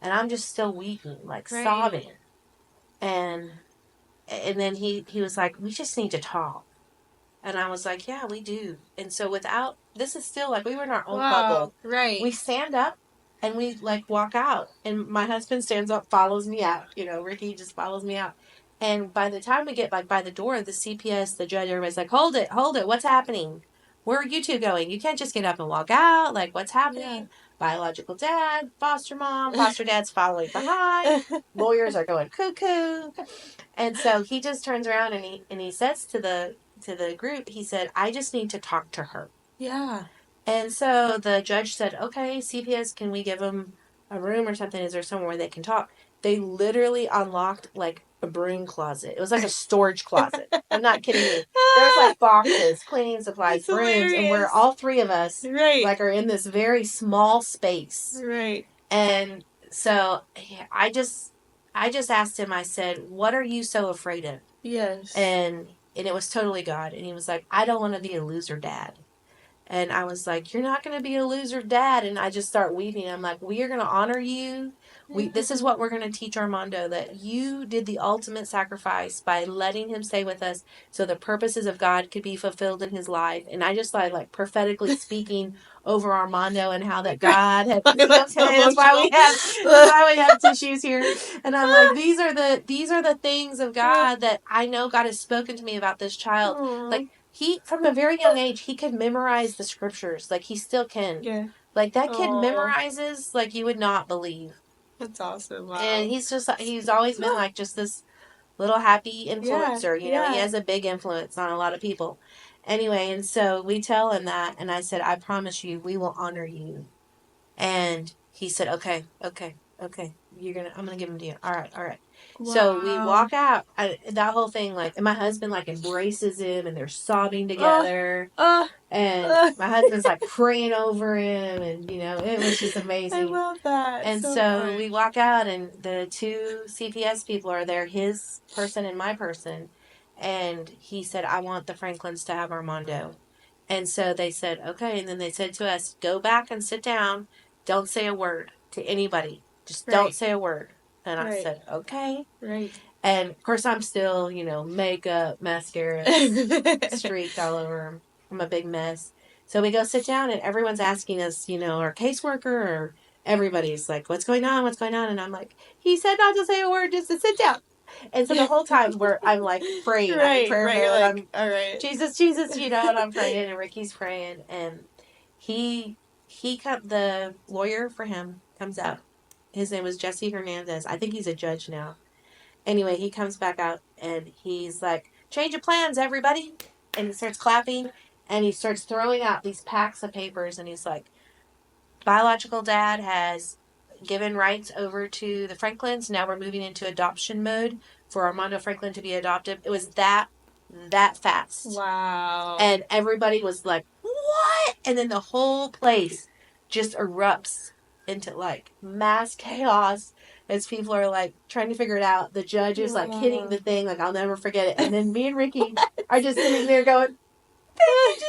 S2: And I'm just still weeping, like sobbing. And then he was like, we just need to talk. And I was like, yeah, we do. And so this is still like we were in our own bubble.
S1: Right.
S2: We stand up and we like walk out. And my husband stands up, follows me out. Ricky just follows me out. And by the time we get like by the door, the CPS, the judge, everybody's like, hold it, what's happening? Where are you two going? You can't just get up and walk out. Like, what's happening? Yeah. Biological dad, foster mom, foster dad's following behind. Lawyers are going cuckoo. And so he just turns around and he says to the group, he said, I just need to talk to her.
S1: Yeah.
S2: And so the judge said, okay, CPS, can we give them a room or something? Is there somewhere where they can talk? They literally unlocked like a broom closet. It was like a storage closet. I'm not kidding you. There's like boxes, cleaning supplies, brooms, hilarious. And we're all three of us like are in this very small space.
S1: Right.
S2: And so I just asked him, I said, what are you so afraid of?
S1: Yes.
S2: And it was totally God. And he was like, I don't want to be a loser dad. And I was like, you're not going to be a loser dad. And I just start weeping. I'm like, we are going to honor you. This is what we're going to teach Armando, that you did the ultimate sacrifice by letting him stay with us so the purposes of God could be fulfilled in his life. And I just like prophetically speaking over Armando and how that God had. That's why we have tissues here. And I'm like, these are the things of God that I know God has spoken to me about this child.
S1: Aww.
S2: Like, he, from a very young age, he could memorize the scriptures. Like, he still can.
S1: Yeah.
S2: Like, that kid memorizes like you would not believe.
S1: That's awesome. Wow.
S2: And he's always been like just this little happy influencer. He has a big influence on a lot of people. Anyway, and so we tell him that, and I said, I promise you, we will honor you. And he said, okay. I'm gonna give him to you. All right. Wow. So we walk out. That whole thing, like, and my husband like embraces him, and they're sobbing together. And my husband's like praying over him, and it was just amazing. I
S1: love that.
S2: And so we walk out, and the two CPS people are there, his person and my person. And he said, I want the Franklins to have Armando. And so they said, okay. And then they said to us, go back and sit down. Don't say a word to anybody. Just don't say a word. And I said, okay.
S1: Right.
S2: And of course, I'm still, makeup, mascara, streaked all over. I'm a big mess. So we go sit down, and everyone's asking us, our caseworker or everybody's like, what's going on? And I'm like, he said not to say a word, just to sit down. And so the whole time I'm like praying. I'm in prayer mode.
S1: like,
S2: I'm
S1: all right.
S2: Jesus, Jesus, you know, and I'm praying, and Ricky's praying, and the lawyer for him comes out. His name was Jesse Hernandez. I think he's a judge now. Anyway, he comes back out and he's like, change of plans, everybody. And he starts clapping and he starts throwing out these packs of papers and he's like, biological dad has given rights over to the Franklins. Now we're moving into adoption mode for Armando Franklin to be adopted. It was that fast.
S1: Wow.
S2: And everybody was like, what? And then the whole place just erupts into like mass chaos as people are like trying to figure it out. The judge is like hitting the thing, like I'll never forget it. And then me and Ricky are just sitting there going, thank you,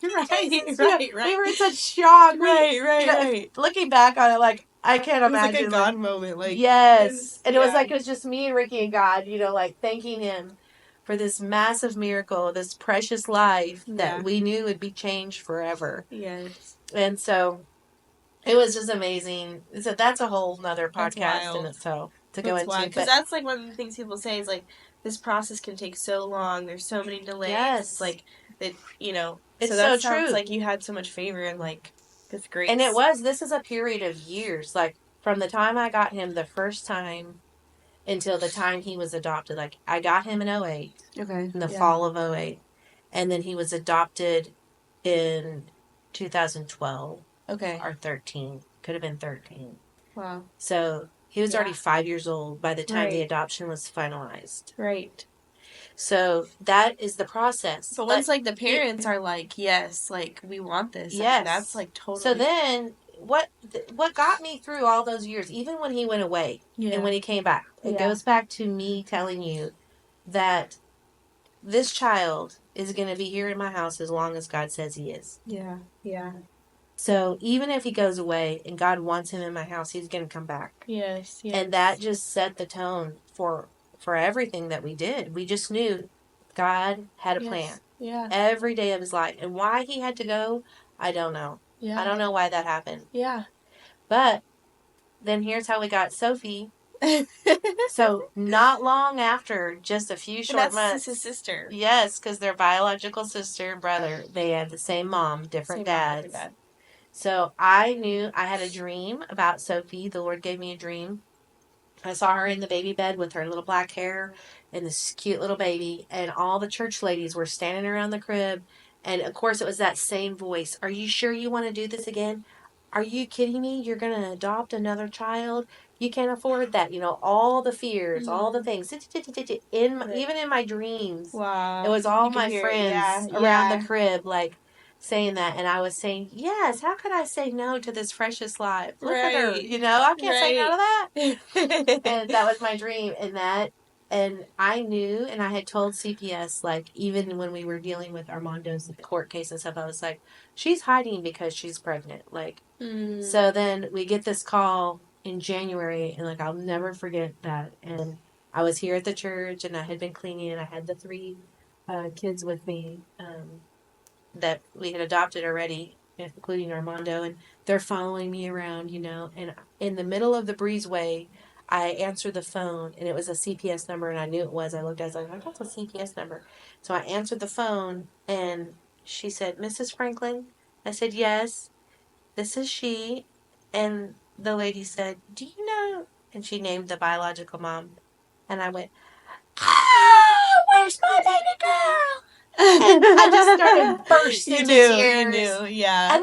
S2: Jesus, thank you, Jesus.
S1: Right.
S2: We were in such shock.
S1: Right.
S2: Looking back on it, like, I can't imagine.
S1: It was like a God moment. Like,
S2: yes. And it was just me and Ricky and God, like thanking him for this massive miracle, this precious life that we knew would be changed forever.
S1: Yes.
S2: And so it was just amazing. So that's a whole nother podcast in itself to go into.
S1: Because that's like one of the things people say is like, this process can take so long. There's so many delays.
S2: Yes.
S1: It's like, that,
S2: it's
S1: so that sounds true. Like you had so much favor and like this grace.
S2: And this is a period of years. Like from the time I got him the first time until the time he was adopted. Like I got him in 2008.
S1: Okay.
S2: In the fall of 2008. And then he was adopted in 2012.
S1: Okay.
S2: Or 13. Could have been 13.
S1: Wow.
S2: So he was already 5 years old by the time the adoption was finalized.
S1: Right.
S2: So that is the process.
S1: But once like the parents are like, yes, like we want this. Yes. That's like totally.
S2: So then what got me through all those years, even when he went away and when he came back, it goes back to me telling you that this child is going to be here in my house as long as God says he is.
S1: Yeah.
S2: So even if he goes away and God wants him in my house, he's going to come back.
S1: Yes.
S2: And that just set the tone for everything that we did. We just knew God had a plan.
S1: Yeah.
S2: Every day of his life. And why he had to go, I don't know. Yeah. I don't know why that happened.
S1: Yeah.
S2: But then here's how we got Sophie. So not long after, just a few short months.
S1: That's his sister.
S2: Yes, because they're biological sister and brother. They had the same mom, different dads. So I knew I had a dream about Sophie. The Lord gave me a dream. I saw her in the baby bed with her little black hair and this cute little baby. And all the church ladies were standing around the crib. And, of course, it was that same voice. Are you sure you want to do this again? Are you kidding me? You're going to adopt another child? You can't afford that. All the fears, all the things. Even in my dreams.
S1: Wow.
S2: It was all my friends around the crib, like, saying that. And I was saying, yes, how could I say no to this precious life? Look at her. I can't say no to that. And that was my dream. And I knew, and I had told CPS, like, even when we were dealing with Armando's court case and stuff, I was like, she's hiding because she's pregnant. Like, so then we get this call in January, and, like, I'll never forget that. And I was here at the church, and I had been cleaning, and I had the 3 kids with me that we had adopted already, including Armando, and they're following me around, and in the middle of the breezeway, I answered the phone, and it was a CPS number, and I knew it was. I looked, I was like, that's a CPS number. So I answered the phone, and she said, Mrs. Franklin? I said, yes, this is she. And the lady said, do you know? And she named the biological mom. And I went, where's my baby girl? And I just started bursting into tears.
S1: You knew, yeah.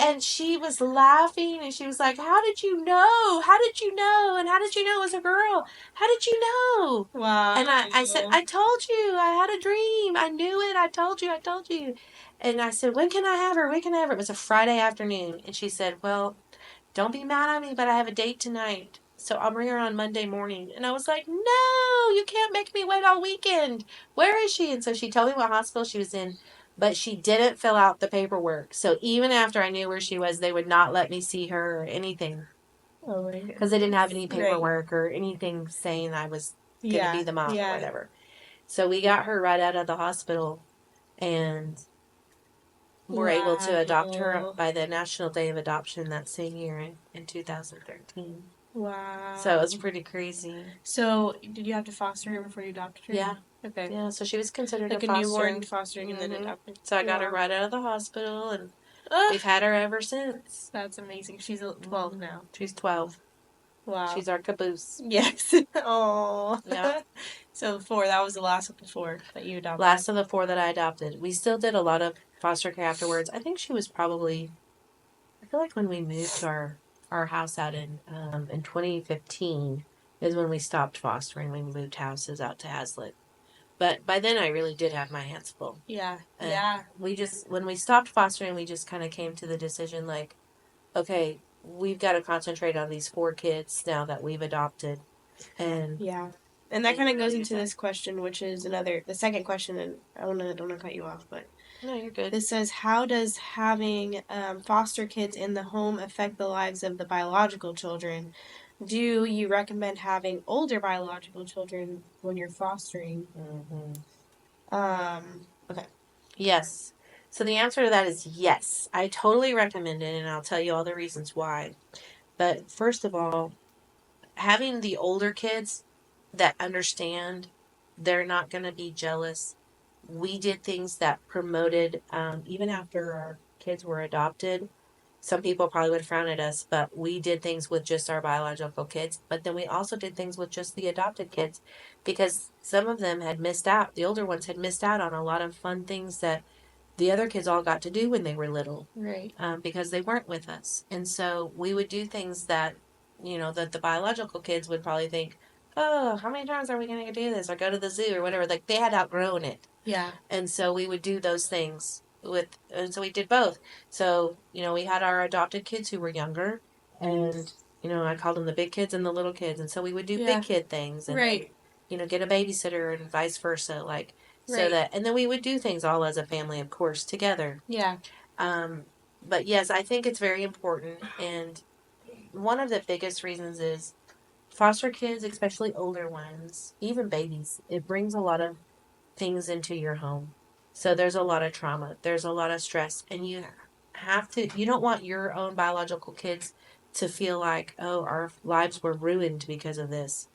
S2: And she was laughing, and she was like, how did you know? How did you know? And how did you know it was a girl? How did you know?
S1: Wow.
S2: And I said, I told you. I had a dream. I knew it. I told you. And I said, when can I have her? It was a Friday afternoon. And she said, well, don't be mad at me, but I have a date tonight. So I'll bring her on Monday morning. And I was like, no, you can't make me wait all weekend. Where is she? And so she told me what hospital she was in, but she didn't fill out the paperwork. So even after I knew where she was, they would not let me see her or anything.
S1: Oh my goodness.
S2: Because they didn't have any paperwork or anything saying I was going to be the mom or whatever. So we got her right out of the hospital, and were able to adopt her by the National Day of Adoption that same year in 2013.
S1: Wow.
S2: So it was pretty crazy.
S1: So did you have to foster her before you adopted her?
S2: Yeah.
S1: Okay.
S2: Yeah, so she was considered
S1: Like
S2: a
S1: a newborn
S2: foster.
S1: fostering and then adopted.
S2: So I got her right out of the hospital, and
S1: Ah,
S2: we've had her ever since.
S1: that's amazing. She's 12 now.
S2: She's 12.
S1: Wow.
S2: She's our caboose.
S1: Yes. Oh.
S2: Yeah.
S1: So 4, that was the last of the 4 that you adopted.
S2: Last of the 4 that I adopted. We still did a lot of foster care afterwards. I think she was probably, I feel like when we moved to our house out in 2015 is when we stopped fostering. We moved houses out to Hazlitt. But by then I really did have my hands full.
S1: Yeah.
S2: And
S1: Yeah.
S2: when we stopped fostering, we just kind of came to the decision like, okay, we've got to concentrate on these 4 kids now that we've adopted. And
S1: yeah. And that kind of goes into this question, which is the second question, and I don't want to cut you off, but
S2: no, you're good.
S1: This says, how does having foster kids in the home affect the lives of the biological children? Do you recommend having older biological children when you're fostering? Okay.
S2: Yes. So the answer to that is yes. I totally recommend it, and I'll tell you all the reasons why. But first of all, having the older kids that understand, they're not going to be jealous. We did things that promoted, even after our kids were adopted. Some people probably would frown at us, but we did things with just our biological kids. But then we also did things with just the adopted kids because some of them had missed out. The older ones had missed out on a lot of fun things that the other kids all got to do when they were little.
S1: Right.
S2: Because they weren't with us. And so we would do things that, that the biological kids would probably think, oh, how many times are we going to do this or go to the zoo or whatever? Like they had outgrown it.
S1: Yeah.
S2: And so we would do those things and so we did both. So, we had our adopted kids who were younger and, I called them the big kids and the little kids. And so we would do big kid things and,
S1: right.
S2: Get a babysitter and vice versa. Like, so
S1: Right.
S2: that, and then we would do things all as a family, of course, together.
S1: Yeah.
S2: But yes, I think it's very important. And one of the biggest reasons is foster kids, especially older ones, even babies, it brings a lot of things into your home. So there's a lot of trauma, there's a lot of stress, and you don't want your own biological kids to feel like, oh, our lives were ruined because of this.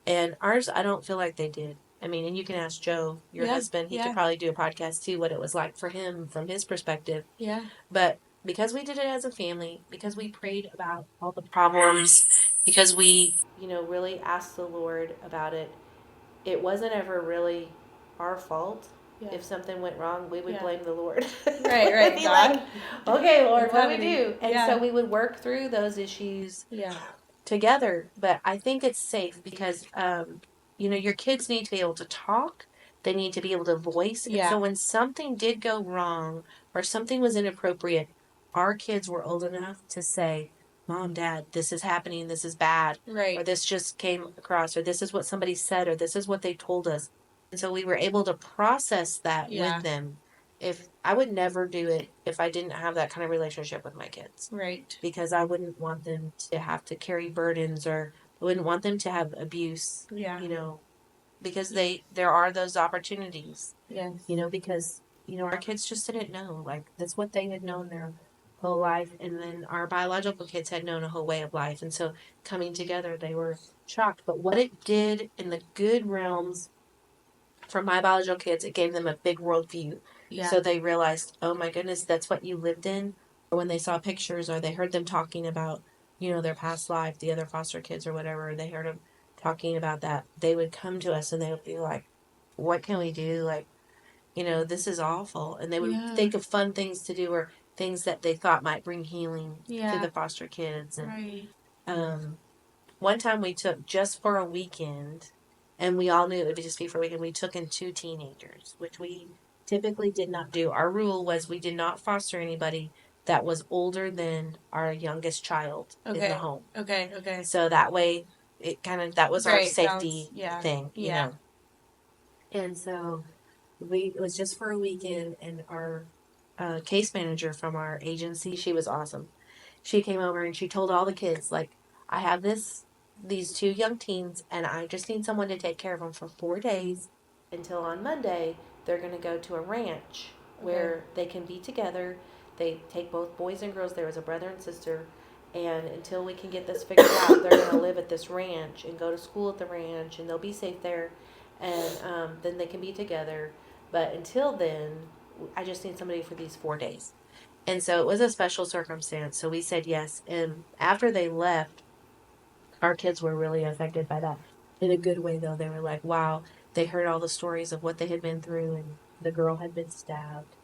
S2: And ours, I don't feel like they did. I mean, and you can ask Joe, your husband, he could probably do a podcast too, what it was like for him from his perspective.
S1: Yeah.
S2: But because we did it as a family, because we prayed about all the problems, because we, really asked the Lord about it, it wasn't ever really our fault. Yeah. If something went wrong, we would blame the Lord.
S1: Right.
S2: Be like, okay, Lord, what do we do? And
S1: so
S2: we would work through those issues together. But I think it's safe because, your kids need to be able to talk. They need to be able to voice. And so when something did go wrong or something was inappropriate, our kids were old enough to say, Mom, Dad, this is happening, this is bad. Right. Or this just came across, or this is what somebody said, or this is what they told us. And so we were able to process that with them. If I would never do it if I didn't have that kind of relationship with my kids.
S1: Right.
S2: Because I wouldn't want them to have to carry burdens or I wouldn't want them to have abuse. Yeah. Because there are those opportunities. Yes. Because, our kids just didn't know. Like that's what they had known their whole life, and then our biological kids had known a whole way of life, and so coming together they were shocked. But what it did in the good realms for my biological kids, it gave them a big worldview. Yeah. So they realized, oh my goodness, that's what you lived in. Or when they saw pictures or they heard them talking about, their past life, the other foster kids or whatever, they heard them talking about that, they would come to us and they would be like, what can we do? Like, this is awful. And they would think of fun things to do or things that they thought might bring healing to the foster kids. And one time we took just for a weekend, and we all knew it would just be for a weekend, we took in 2 teenagers, which we typically did not do. Our rule was we did not foster anybody that was older than our youngest child in the home. Okay. So that way, that was our safety thing, you know. And so it was just for a weekend, and our case manager from our agency, she was awesome. She came over and she told all the kids, like, I have these 2 young teens, and I just need someone to take care of them for 4 days until on Monday they're going to go to a ranch where they can be together. They take both boys and girls. There was a brother and sister, And until we can get this figured out, they're going to live at this ranch and go to school at the ranch, and they'll be safe there. And then they can be together. But until then, I just need somebody for these 4 days. And so it was a special circumstance. So we said yes. And after they left, our kids were really affected by that. In a good way, though. They were like, wow, they heard all the stories of what they had been through, and the girl had been stabbed.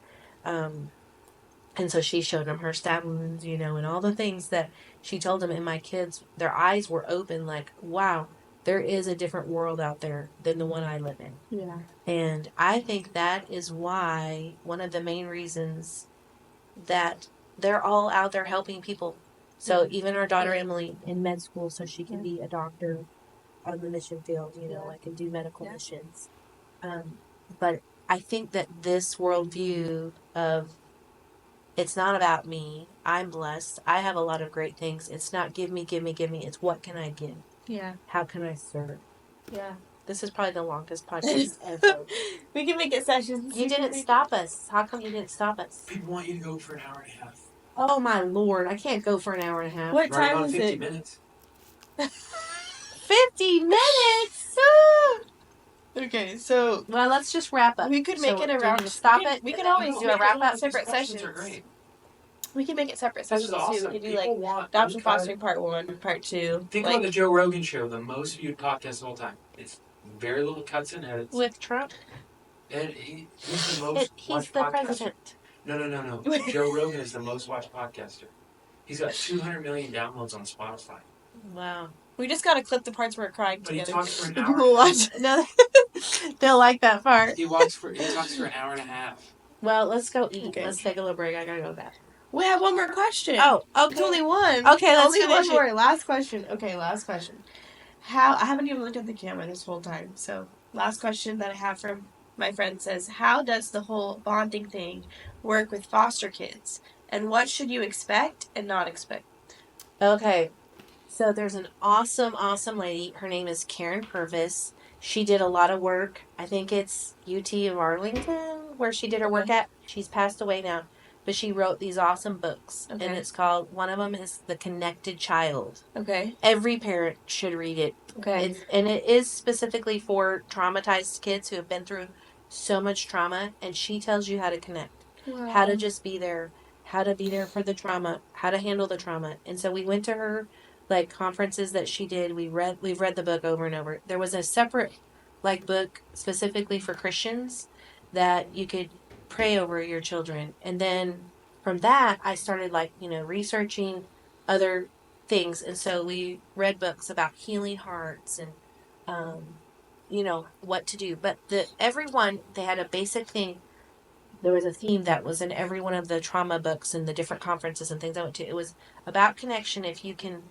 S2: And so she showed them her stab wounds, and all the things that she told them. And my kids, their eyes were open like, wow, there is a different world out there than the one I live in.
S1: Yeah.
S2: And I think that is why one of the main reasons that they're all out there helping people. So even our daughter Emily in med school, so she can be a doctor on the mission field, like and do medical missions. But I think that this worldview of it's not about me. I'm blessed. I have a lot of great things. It's not give me, give me, give me. It's what can I give?
S1: Yeah.
S2: How can I serve?
S1: Yeah.
S2: This is probably the longest podcast ever.
S1: We can make it sessions.
S2: You didn't stop us. How come you didn't stop us?
S3: People want you to go for an hour and a half.
S2: Oh my Lord. I can't go for an hour and a half.
S1: What time is
S3: 50
S1: it?
S3: minutes.
S2: 50 minutes?
S1: Okay, so
S2: Well, let's just wrap up.
S1: we could make it around.
S2: Stop it.
S1: We can always
S2: do a wrap up.
S1: separate
S3: Questions
S1: sessions.
S3: are great.
S1: We can make it separate
S3: This
S1: sessions
S3: is awesome.
S1: too. We can do
S3: People
S1: like
S3: want
S1: adoption
S3: uncut.
S1: fostering part 1, part 2.
S3: Think
S1: like,
S3: about the Joe Rogan show, the most viewed podcast of all time. It's very little cuts and edits.
S2: With Trump?
S3: And he's the most
S2: He's
S3: watched
S2: the
S3: podcaster.
S2: president.
S3: No. Joe Rogan is the most watched podcaster. He's got 200 million downloads on Spotify.
S2: Wow.
S1: we just gotta clip the parts where we're crying
S3: But he
S1: together.
S3: talks for an
S1: People
S3: hour.
S1: will watch.
S2: No, they'll like that part.
S3: He talks for an hour and a half.
S2: Well, let's go eat.
S1: Okay.
S2: Let's take a little break. I gotta go to bed.
S1: We have one more question.
S2: Oh, okay.
S1: It's only one.
S2: Okay, let's
S1: only
S2: finish
S1: one more. Last question. Okay, last question. I haven't even looked at the camera this whole time. So, last question that I have from my friend says, how does the whole bonding thing work with foster kids? And what should you expect and not expect?
S2: Okay. So there's an awesome, awesome lady. Her name is Karen Purvis. She did a lot of work. I think it's UT of Arlington where she did her work at. She's passed away now. But she wrote these awesome books.
S1: Okay.
S2: And it's called, one of them is The Connected Child.
S1: Okay.
S2: Every parent should read it.
S1: Okay.
S2: And it is specifically for traumatized kids who have been through so much trauma. And she tells you how to connect.
S1: Wow.
S2: How to just be there. How to be there for the trauma. How to handle the trauma. And so we went to her conferences that she did. We've read the book over and over. There was a separate book specifically for Christians that you could pray over your children. And then from that I started researching other things. And so we read books about healing hearts and what to do. But everyone, they had a basic thing. There was a theme that was in every one of the trauma books and the different conferences and things I went to. It was about connection. If you can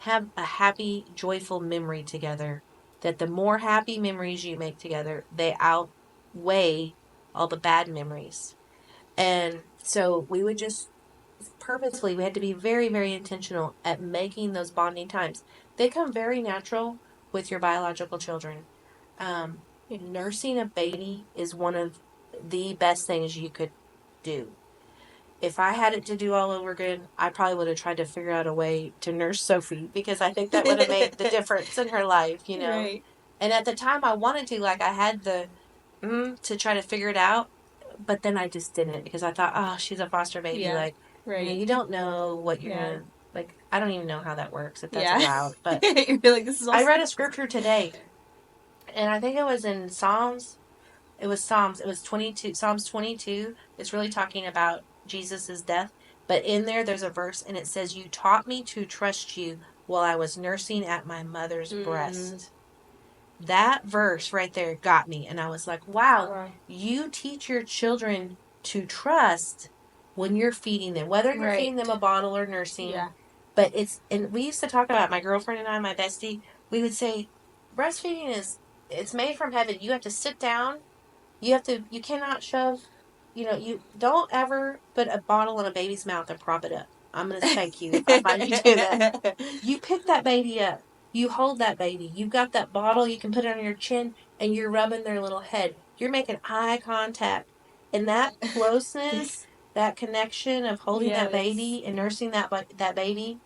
S2: have a happy, joyful memory together, that the more happy memories you make together, they outweigh all the bad memories. And so we would just purposefully, we had to be very, very intentional at making those bonding times. They come very natural with your biological children. Nursing a baby is one of the best things you could do. If I had it to do all over again, I probably would have tried to figure out a way to nurse Sophie, because I think that would have made the difference in her life,
S1: Right.
S2: And at the time I wanted to, I had the to try to figure it out, but then I just didn't, because I thought, oh, she's a foster baby.
S1: Yeah. Right.
S2: You don't know what you're
S1: Yeah.
S2: gonna, I don't even know how that works, if that's allowed. But
S1: You're like, this is
S2: I read a scripture today, and I think it was in Psalms. It was Psalms. It was 22. Psalms 22. It's really talking about Jesus' death. But in there's a verse, and it says, you taught me to trust you while I was nursing at my mother's breast. That verse right there got me. And I was like, wow, you teach your children to trust when you're feeding them, whether you're feeding them a bottle or nursing.
S1: Yeah.
S2: But and we used to talk about, my girlfriend and I, my bestie, we would say, breastfeeding it's made from heaven. You have to sit down. You cannot shove, you don't ever put a bottle in a baby's mouth and prop it up. I'm going to spank you if I find you do that. You pick that baby up. You hold that baby. You've got that bottle. You can put it on your chin, and you're rubbing their little head. You're making eye contact. And that closeness, that connection of holding that baby and nursing that baby,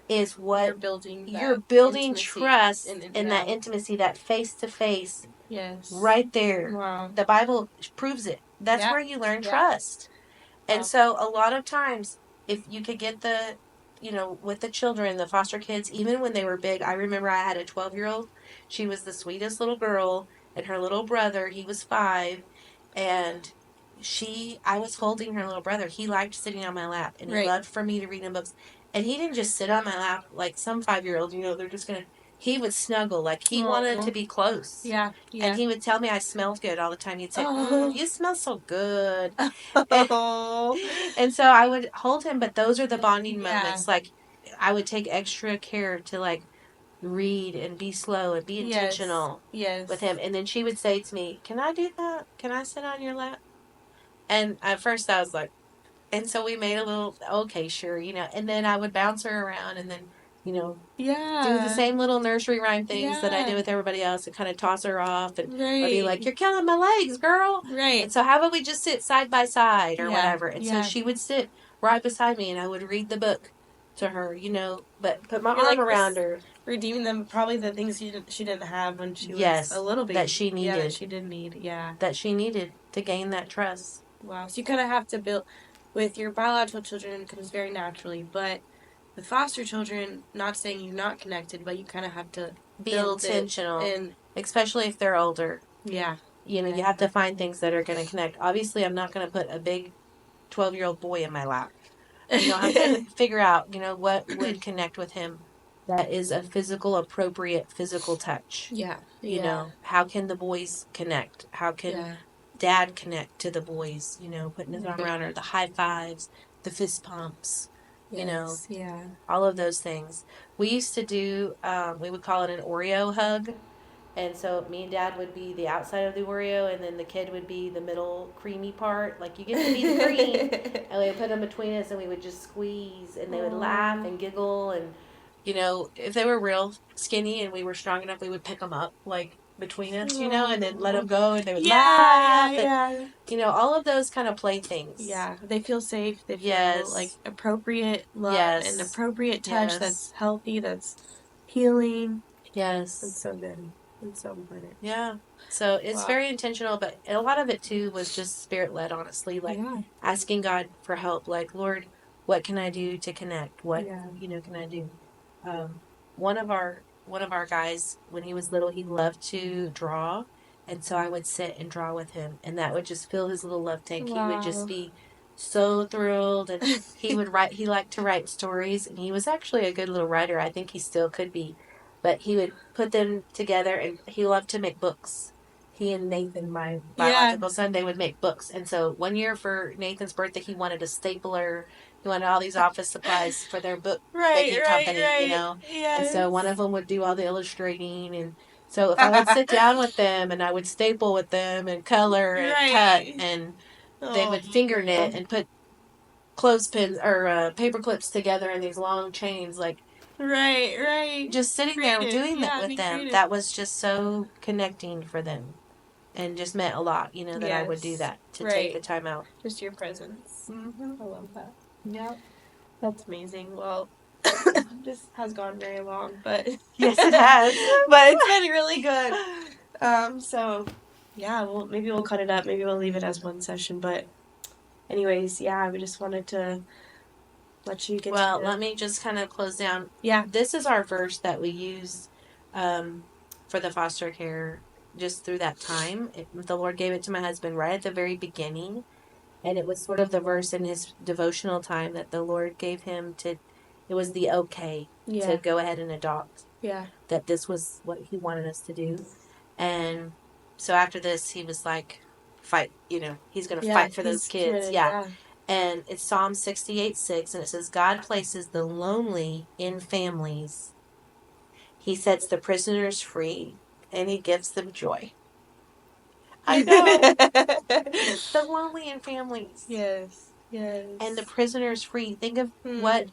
S2: is what
S1: you're
S2: building trust and that intimacy, that face-to-face.
S1: Yes.
S2: Right there.
S1: Wow.
S2: The Bible proves it. That's where you learn trust. And so a lot of times, if you could get with the children, the foster kids, even when they were big, I remember I had a 12-year-old. She was the sweetest little girl, and her little brother, he was 5, and I was holding her little brother. He liked sitting on my lap, and he loved for me to read him books. And he didn't just sit on my lap like some 5-year-olds, they're just going to, he would snuggle, like he wanted to be close.
S1: Yeah.
S2: And he would tell me I smelled good all the time. He'd say, you smell so good. And so I would hold him, but those are the bonding moments. Like, I would take extra care to, like, read and be slow and be intentional with him. And then she would say to me, can I do that? Can I sit on your lap? And at first I was like, and so we made a little, okay, sure, and then I would bounce her around and then, do the same little nursery rhyme things that I did with everybody else and kind of toss her off and I'd be like, you're killing my legs, girl.
S1: Right.
S2: And so how about we just sit side by side or whatever? And so she would sit right beside me and I would read the book to her, but put my arm around her.
S1: Redeeming them, probably the things she didn't have when she was a little baby.
S2: That she needed.
S1: Yeah, that she did need. Yeah.
S2: That she needed to gain that trust.
S1: Wow. So you kind of have to build, with your biological children, it comes very naturally, but with foster children, not saying you're not connected, but you kind of have to
S2: be intentional, and especially if they're older.
S1: Yeah.
S2: You have to find things that are going to connect. Obviously, I'm not going to put a big 12-year-old boy in my lap. I have to figure out, what would connect with him. That is a appropriate physical touch.
S1: Yeah.
S2: How can the boys connect? How can dad connect to the boys? Putting his arm around her, the high fives, the fist pumps. All of those things. We used to do, we would call it an Oreo hug. And so me and Dad would be the outside of the Oreo, and then the kid would be the middle creamy part. Like, you get to be the cream. And we would put them between us, and we would just squeeze, and they would laugh and giggle. And, if they were real skinny and we were strong enough, we would pick them up, like, between us, and then let them go, and they would laugh. And, all of those kind of play things.
S1: Yeah, they feel safe. They feel, like, appropriate love and appropriate touch that's healthy, that's healing.
S2: Yes.
S1: That's so good. It's so important.
S2: Yeah. So it's very intentional, but a lot of it too was just spirit-led, honestly. Like asking God for help. Like, Lord, what can I do to connect? What can I do? One of our guys, when he was little, he loved to draw, and so I would sit and draw with him, and that would just fill his little love tank. He would just be so thrilled, and he would write. He liked to write stories, and he was actually a good little writer. I think he still could be. But he would put them together, and he loved to make books. He and Nathan, my biological son, they would make books. And so one year for Nathan's birthday, he wanted a stapler. He wanted all these office supplies for their book making company,
S1: Yes.
S2: And so one of them would do all the illustrating. And so if I would sit down with them, and I would staple with them and color and cut, and they would finger knit and put clothespins or paper clips together in these long chains, like, just sitting there doing that with them. Creative. That was just so connecting for them, and just meant a lot. That I would do that to take the time out.
S1: Just your presence.
S2: Mm-hmm.
S1: I love that.
S2: Yeah,
S1: that's amazing. Well, this has gone very long, but
S2: yes, it has.
S1: But it's been really good. So yeah, well, maybe we'll cut it up. Maybe we'll leave it as one session. But anyways, we just wanted to let you get
S2: let me just kind of close down.
S1: Yeah.
S2: This is our verse that we use for the foster care just through that time. The Lord gave it to my husband right at the very beginning. And it was sort of the verse in his devotional time that the Lord gave him it was the okay to go ahead and adopt.
S1: Yeah.
S2: That this was what he wanted us to do. And so after this, he was like, fight, he's going to fight for those kids.
S1: Committed,
S2: And it's Psalm 68:6, and it says, God places the lonely in families. He sets the prisoners free, and he gives them joy. I know. The lonely in families.
S1: Yes.
S2: And the prisoners free. Think of what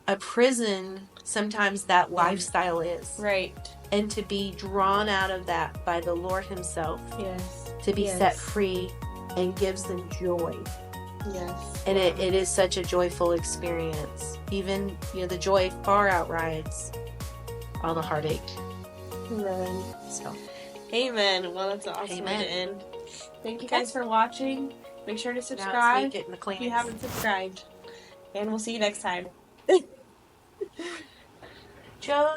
S2: a prison, sometimes that lifestyle is.
S1: Right.
S2: And to be drawn out of that by the Lord himself.
S1: Yes.
S2: To be set free and gives them joy.
S1: Yes.
S2: And it is such a joyful experience. Even, the joy far outrides all the heartache.
S1: Amen.
S2: So,
S1: Amen. Well, that's an awesome way
S2: Amen.
S1: to end. Thank you
S2: Okay.
S1: guys for watching. Make sure to
S2: Now it's me
S1: subscribe
S2: getting the
S1: if you
S2: Kleenex.
S1: haven't subscribed. And we'll see you next time.
S2: Joe.